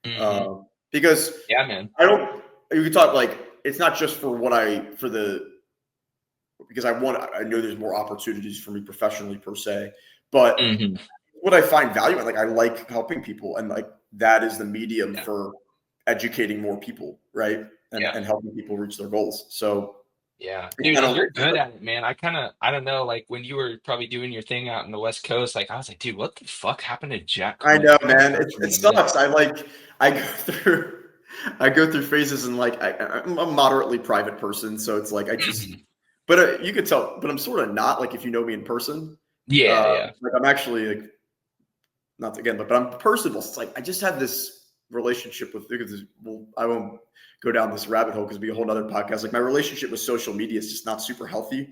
Hmm. because Yeah, man. I don't. You can talk like it's not just for because I know there's more opportunities for me professionally per se, but Hmm. what I find value in, like I like helping people, and like that is the medium Yeah. for educating more people, right? And Yeah. and helping people reach their goals. So Yeah. it Dude, kind and of you're good at it, man. I don't know, like when you were probably doing your thing out in the West Coast, like I was like, dude, what the fuck happened to Jack I Quint? know, I haven't man. heard It, from it him in a minute. sucks. I go through phases and like I'm a moderately private person, so it's like I just Mhm. but you could tell, but I'm sort of not like if you know me in person. Yeah, yeah. Like I'm actually like not again, but I'm personable. It's like I just have this relationship with because well, I won't go down this rabbit hole because it'll be a whole other podcast. Like my relationship with social media is just not super healthy,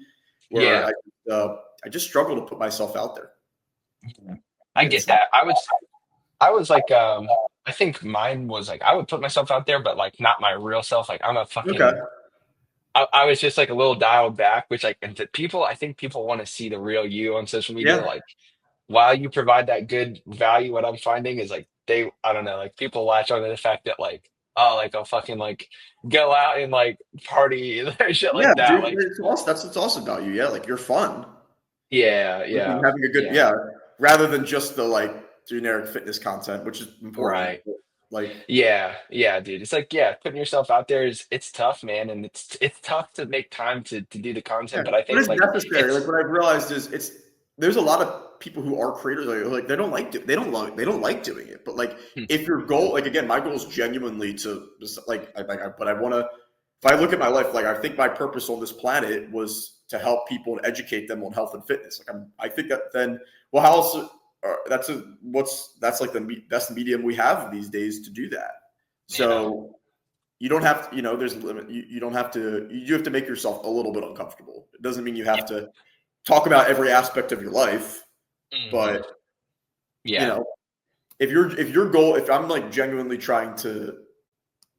where Yeah. I just struggle to put myself out there. Mhm. I It's get not that. I was like I think mine was like I would put myself out there, but like not my real self. Like I'm a okay. fucking I was just like a little dialed back, which like and to people I think people want to see the real you on social media. Yeah, Like while you provide that good value, what I'm finding is like I don't know, like people latch on to the fact that like, oh, like I'll fucking like go out and like party and shit yeah, like that. dude. Like, It's awesome. That's what's awesome about you. Yeah, like you're fun. yeah, Like, and yeah, having a good yeah, rather than just the like generic fitness content, which is important. right. But, like, Yeah, yeah, dude. It's like, yeah, putting yourself out there is it's tough, man, and it's tough to make time to do the yeah, content. But I but think it's like necessary. Like it's what I've realized is there's a lot of people who are creators like they don't like doing it. But like if your goal, like again, my goal is genuinely to just but I want to. If I look at my life, like I think my purpose on this planet was to help people and educate them on health and fitness. Like I think that then, well, how else? That's like the best medium we have these days to do that. you know, So you don't have to, there's a limit. You don't have to, you do have to make yourself a little bit uncomfortable. It doesn't mean you yeah, have to talk about every aspect of your life, hmm, but you yeah, know, if I'm like genuinely trying to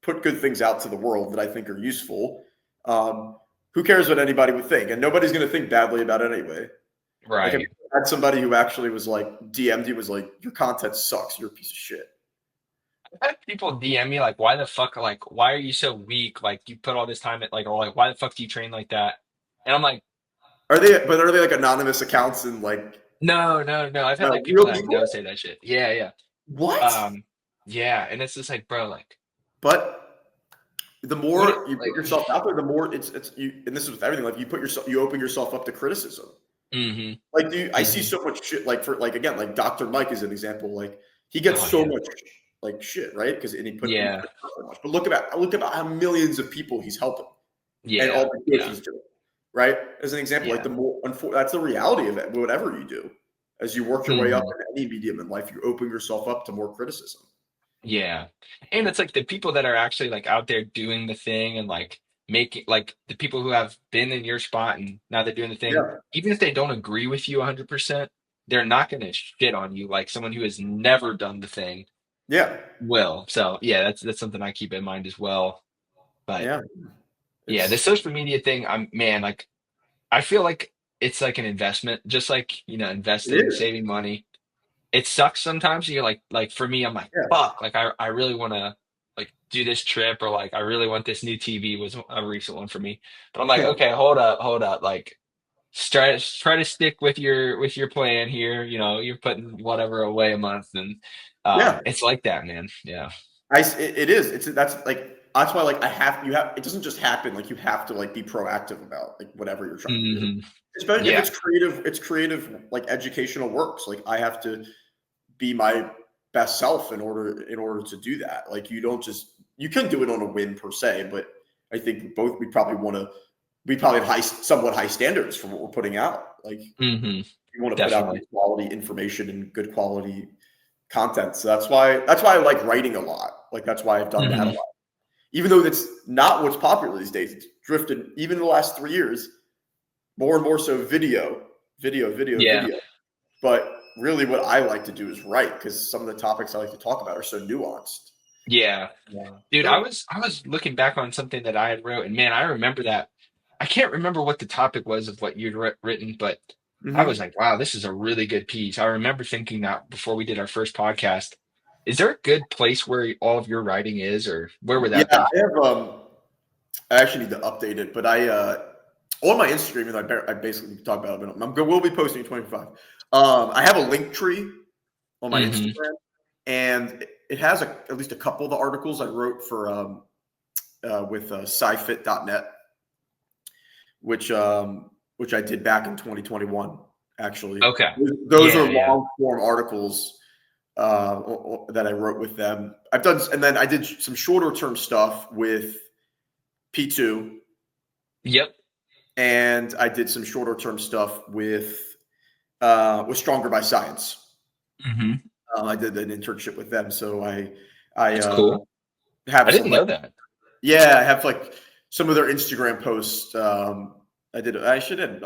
put good things out to the world that I think are useful, Who cares what anybody would think? And nobody's going to think badly about it anyway. Like, have you Right. had somebody who actually was like, DM'd you, was like, your content sucks, you're a piece of shit? I've had people DM me like, why the fuck, like, why are you so weak? Like, you put all this time at, like, or like, why the fuck do you train like that? And I'm like, Are they like anonymous accounts and like no, no, no. I've had like people real that I people? know say that shit. Yeah, yeah. What? Um, yeah. And it's just like, bro, like, But the what it more you put like, yourself out there, the more it's you. And this is with everything. Like you open yourself up to criticism. mm-hmm, Like, I see mm-hmm. so much shit. Like for like again, like Dr. Mike is an example. Like he gets Oh so yeah. much like shit, right? Because and he Yeah. puts out so much. But look about how millions of people he's helping and all Yeah. the good Yeah. he's doing, right? As an example, like Yeah. the more that's the reality of it. Whatever you do, as you work your way up Mm-hmm. in any medium in life, you open yourself up to more criticism. Yeah. And it's like the people that are actually like out there doing the thing and like making like the people who have been in your spot and now they're doing the thing, Yeah, even if they don't agree with you 100%, they're not going to shit on you like someone who has never done the thing yeah, will. So, yeah, that's something I keep in mind as well. But yeah. yeah, the It's social media thing, I'm man, like I feel like it's like an investment, just like, it investing, is. saving money. It sucks sometimes. You're like for me, I'm like, Yeah, fuck, like I really want to like do this trip or like I really want this new TV was a recent one for me. But I'm like, yeah, okay, hold up. Like try to stick with your plan here. You're putting whatever away a month and yeah. it's like that, man. Yeah. It is. That's why like I have you have it doesn't just happen. Like you have to like be proactive about like whatever you're trying to do. Hmm. Especially if Yeah. it's creative like educational works. Like I have to be my best self in order to do that. Like you can do it on a whim per se, but I think both we probably have somewhat high standards for what we're putting out. Like Hmm. we want to put out good Definitely. quality information and good quality content. So that's why I like writing a lot. Like that's why I've done that a Hmm. lot. Even though that's not what's popular these days, it's drifted even in the last 3 years, more and more so Yeah. video. But really what I like to do is write because some of the topics I like to talk about are so nuanced. Yeah. Dude, Yeah. I was looking back on something that I had wrote, and man, I remember that. I can't remember what the topic was of what you'd written, but I was Hmm. like, wow, this is a really good piece. I remember thinking that before we did our first podcast. Is there a good place where all of your writing is, or where would Yeah, that be? I actually need to update it, but I on my Instagram, even though I basically talk about it, but we'll be posting in 25. I have a link tree on my Hmm. Instagram, and it has at least a couple of the articles I wrote for with scifit.net, which which I did back in 2021. Actually, Okay. those are Yeah, yeah. long form articles that I wrote with them. And then I did some shorter term stuff with P2, Yep. and I did some shorter term stuff with Stronger by Science. Hmm. I did an internship with them, so I That's cool. I have some didn't like know that. yeah, I have like some of their Instagram posts. I should have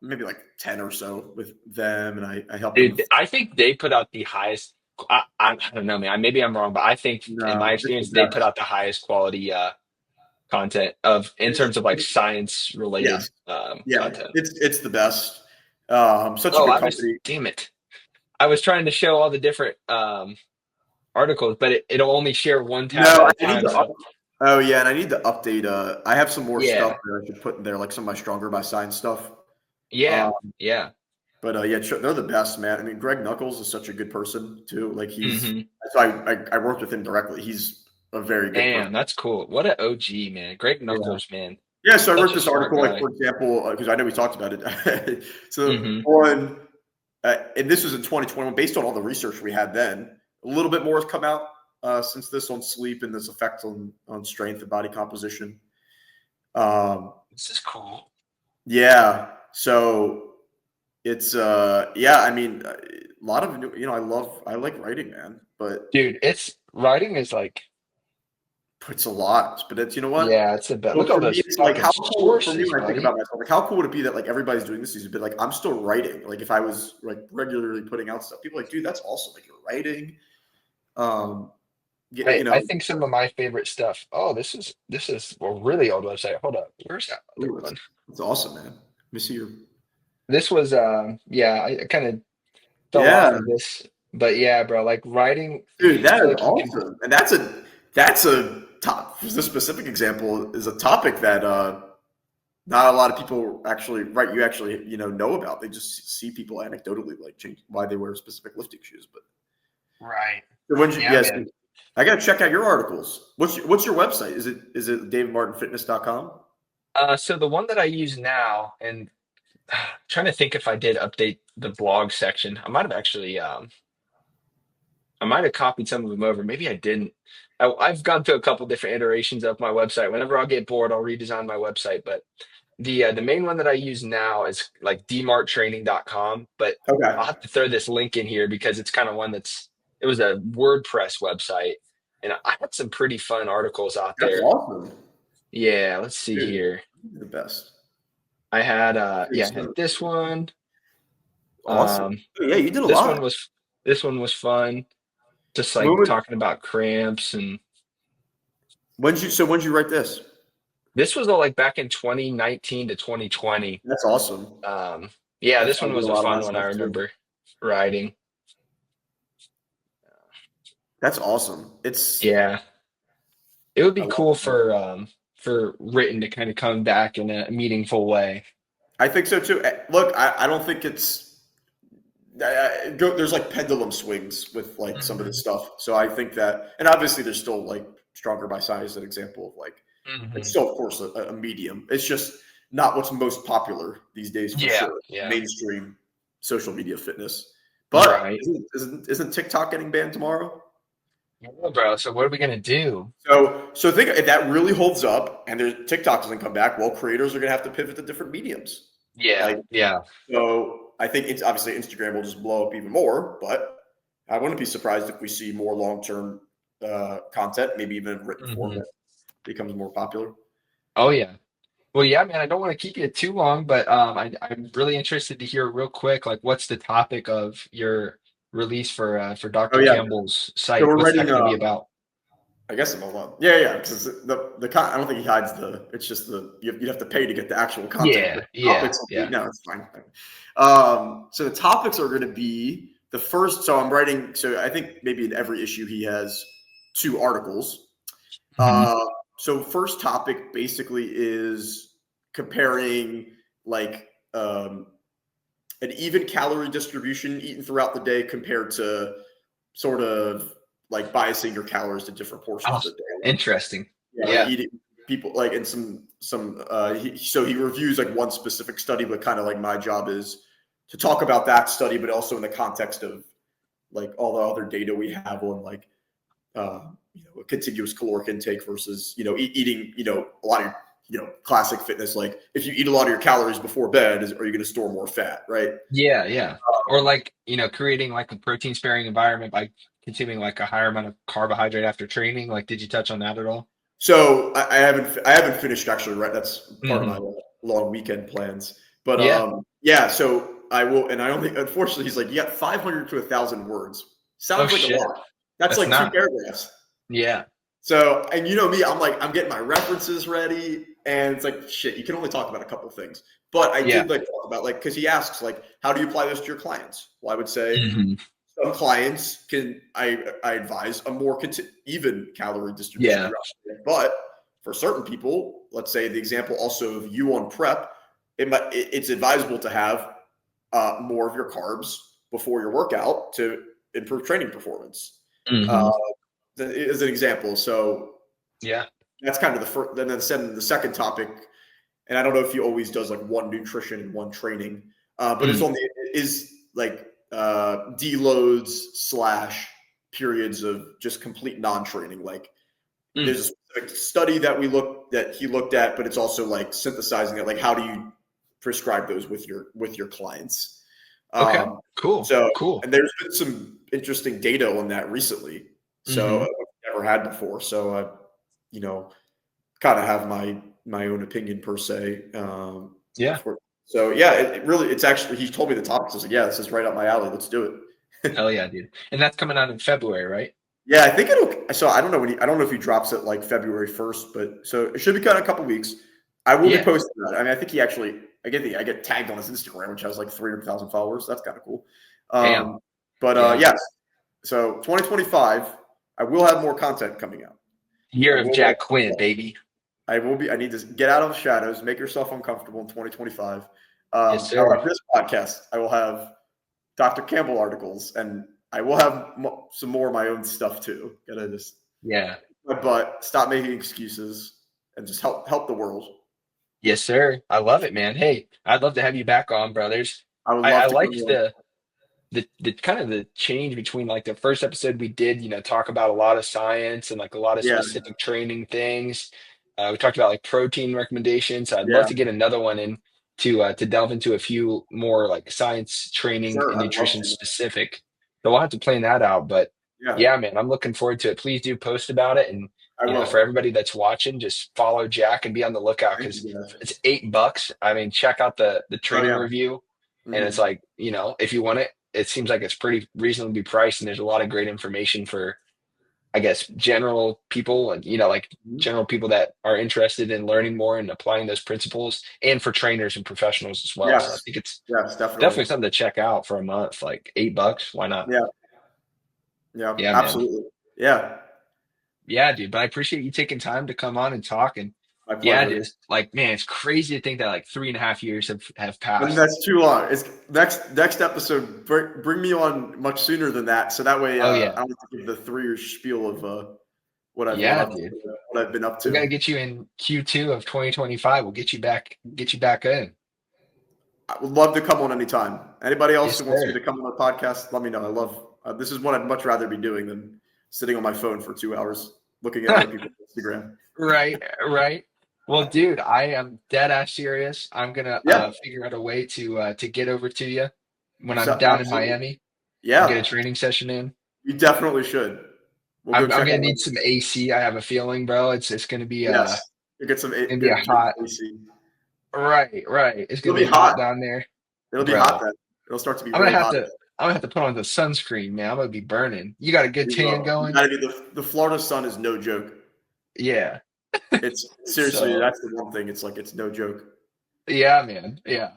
maybe like 10 or so with them, and I helped them Dude, with. I think they put out the highest. I don't know, man. Maybe I'm wrong, but I think in my No, it's the experience, they put best. out the highest quality content of in It's terms of like science related yes, yeah, content. it's the best. Such a Oh, good I was company. damn it. I was trying to show all the different articles, but it'll only share one tab No, at a I need time. to So oh yeah, and I need to update. I have some more stuff yeah, that I should put in there, like some of my Stronger by Science stuff. yeah, Um, yeah. but yeah, they're the best, man. I mean, Greg Knuckles is such a good person too. Like Hmm. so I worked with him directly. He's a very good person. Damn, that's cool. What an OG, man. Greg Yeah. Knuckles, man. Yeah, so I wrote Such a this smart article, like guy. for example, because I know we talked about it. So Hmm. on, and this was in 2021, based on all the research we had then. A little bit more has come out since this on sleep and this effect on strength and body composition. Um, This is cool. yeah, so it's yeah. I mean, a lot of I like writing, man, but Dude, it's writing is like, it's a lot. But it's what. yeah, it's a bit. So Look at all for me, those it's like fucking how cool for me sources, when I think buddy. about myself, like how cool would it be that like everybody's doing this season, but like I'm still writing. Like if I was like regularly putting out stuff, people are like, dude, that's awesome. Like you're writing. Um, You know, I think some of my favorite stuff. Oh, this is a really old website. Hold up. Where's that other ooh, one? that's awesome, man. Let me see your. This was yeah, I kind of fell off Yeah, of this. But yeah, bro, like writing, dude, I that feel is like you can awesome, and that's a top. This specific example is a topic that not a lot of people actually right. You actually know about. They just see people anecdotally like change why they wear specific lifting shoes. But right. so when you Yeah, yes, man. I got to check out your articles. What's your website? Is it davidmartinfitness.com? So the one that I use now, and trying to think if I did update the blog section. I might have copied some of them over. Maybe I didn't. I've gone through a couple different iterations of my website. Whenever I'll get bored, I'll redesign my website. But the main one that I use now is like dmarttraining.com. But I'll Okay, have to throw this link in here because it's kind of one it was a WordPress website, and I had some pretty fun articles out that's there. awesome, Yeah, let's see dude. here. You're the best. I It's had this one. awesome. Um, Yeah, you did a this one lot. was this one was fun. Just When like would talking about cramps, and when'd you write this? this was all like back in 2019 to 2020. That's awesome. Um, yeah, That's this I one did was a a lot of my fun one. I stuff too. remember writing. That's awesome. It's Yeah, it would I be love cool that. for written to kind of come back in a meaningful way. I think so too. Look, I don't think it's there's like pendulum swings with like some of this Hmm. stuff. So I think that, and obviously there's still like stronger by size an example of like it's Hmm. still of course a medium. It's just not what's most popular these days for Yeah, sure. yeah, Mainstream social media fitness. But right. isn't TikTok getting banned tomorrow? Yeah, bro. So what are we gonna do? So think if that really holds up and TikTok doesn't come back, well, creators are gonna have to pivot to different mediums. Yeah, Like yeah. so, I think it's obviously Instagram will just blow up even more, but I wouldn't be surprised if we see more long-term content, maybe even in written form Hmm. that becomes more popular. Oh yeah. Well, yeah, man. I don't want to keep you too long, but I'm really interested to hear real quick, like, what's the topic of your release for Oh Dr. yeah, Campbell's so site? we're What's that writing. going to be about? I guess I'm alone. Yeah, yeah, because I don't think he hides the. It's just you'd have to pay to get the actual content. Yeah, But yeah, topics will be yeah. no, it's fine. So the topics are going to be the first. So I'm writing. So I think maybe in every issue he has two articles. Hmm. Uh, so first topic basically is comparing like an even calorie distribution eaten throughout the day compared to sort of like biasing your calories to different portions Oh, of the day. Like, interesting. yeah, like Yeah. eating people like in so he reviews like one specific study, but kind of like my job is to talk about that study, but also in the context of like all the other data we have on like a contiguous caloric intake versus eating a lot of classic fitness, like if you eat a lot of your calories before bed, are you going to store more fat, right? Yeah, yeah. Or like, creating like a protein sparing environment by consuming like a higher amount of carbohydrate after training. Like, did you touch on that at all? So I haven't finished actually. Right, that's part of my Hmm. long weekend plans. But Yeah. yeah. So I will, and I only unfortunately he's like you got 500 to 1,000 words. Oh Sounds like a shit. lot. That's That's like two not. paragraphs. Yeah. So and you know me, I'm getting my references ready, and it's like shit. You can only talk about a couple of things. But I Yeah. did like talk about like because he asks like how do you apply this to your clients? Well, I would say Hmm. some clients I advise a more even calorie distribution Yeah. throughout the day. But for certain people, let's say the example also of you on prep, it's advisable to have more of your carbs before your workout to improve training performance. Uh, Hmm. as an example, so Yeah. that's kind of the first. Then the second topic, and I don't know if he always does like one nutrition and one training, but it's Mm. on the is like deloads slash periods of just complete non-training. Like Mm. there's a specific study that he looked at, but it's also like synthesizing it. Like how do you prescribe those with your clients? Okay. Um, Cool. so Cool. and there's been some interesting data on that recently. So Hmm. I've never had before. So I, you know, kind of have my own opinion per se. Yeah. So yeah, it really it's actually he told me the topics. I was like, yeah, this is right up my alley. Let's do it. Hell yeah, dude. And that's coming out in February, right? Yeah, I think it'll. So I don't know when I don't know if he drops it like February 1st, but so it should be kind of a couple weeks. I will be Yeah. posting that. I mean, I think he actually. I get tagged on his Instagram, which has like 300,000 followers. That's kind of cool. Damn. Um, but Yeah. yes, so 2025, I will have more content coming out. I Year of will. Jack Quint, baby. I will be. I need to get out of the shadows, make yourself uncomfortable in 2025. Yes, I'll sir. have this podcast. I will have Dr. Campbell articles, and I will have some more of my own stuff too. Gotta just Yeah. my butt, stop making excuses, and just help the world. Yes, sir. I love it, man. Hey, I'd love to have you back on, brothers. I would I love to come liked on. the kind of the change between like the first episode we did, talk about a lot of science and like a lot of Yeah, specific training things. We talked about like protein recommendations. I'd love yeah, to get another one in to delve into a few more like science training sure. and I'd love nutrition to. specific. So we'll have to plan that out. But Yeah, yeah, man, I'm looking forward to it. Please do post about it. And I for will. everybody that's watching, just follow Jack and be on the lookout Thank because you, guys. it's $8. I mean, check out the Oh training yeah. review. And it's Hmm. like, if you want it, it seems like it's pretty reasonably priced and there's a lot of great information for, I guess, general people and, like Hmm. general people that are interested in learning more and applying those principles and for trainers and professionals as well. So I Yes, think it's yes, definitely. definitely something to check out for a month, like $8. Why not? Yeah, yeah, Yeah, man. absolutely. Yeah, Yeah, dude. But I appreciate you taking time to come on and talk. And my yeah, pleasure. dude, it's like, man, it's crazy to think that like 3.5 years have I mean, passed. that's too long. It's next episode. Bring me on much sooner than that, so that way Oh I yeah. don't have to give the 3 year spiel of Yeah, dude. what I've been up We got to to. get you in Q2 of 2025. We'll get you back in. I would love to come on anytime. Anybody else Yes, who wants me sir. to come on the podcast, let me know. I love this is what I'd much rather be doing than sitting on my phone for 2 hours looking at other people's Instagram. Right, right. Well, dude, I am dead ass serious. I'm gonna Yeah, figure out a way to get over to you when I'm so, down in absolutely. Miami and get a Yeah, training session in. you definitely should. We'll go I'm check gonna out. need some AC. I have a feeling, bro. It's gonna be Yes, you get some gonna be a good German hot. AC. Right, right. It's It'll gonna be be hot hot. down there, It'll be hot bro. then. It'll start to be I'm gonna really have hot. to I'm gonna have to put on the sunscreen, man. I'm gonna be burning. You got a good You tan will. You going? gotta be the Florida sun is no joke. Yeah. It's seriously So that's the one thing. It's like it's no joke. yeah, man. Yeah.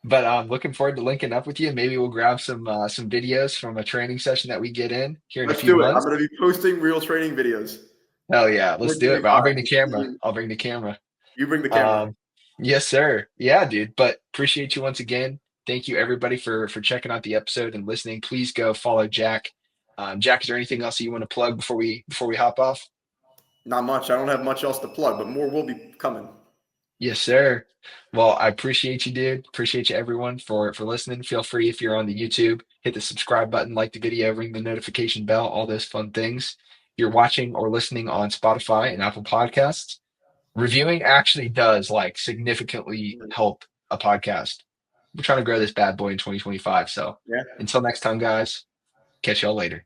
But I'm looking forward to linking up with you. Maybe we'll grab some videos from a training session that we get in here in a Let's few do it. I'm months. gonna be posting real training videos. Hell yeah, let's do it. But I'll 2025. bring the We'll see camera. you. I'll bring the camera. You bring the camera. Um, yes, sir. Yeah, dude. But appreciate you once again. Thank you everybody for checking out the episode and listening. Please go follow Jack. Jack, is there anything else that you want to plug before we hop off? Not much. I don't have much else to plug, but more will be coming. Yes, sir. Well, I appreciate you, dude. Appreciate you, everyone, for listening. Feel free if you're on the YouTube, hit the subscribe button, like the video, ring the notification bell, all those fun things. If you're watching or listening on Spotify and Apple Podcasts, reviewing actually does like significantly help a podcast. We're trying to grow this bad boy in 2025. So Yeah. until next time, guys, catch y'all later.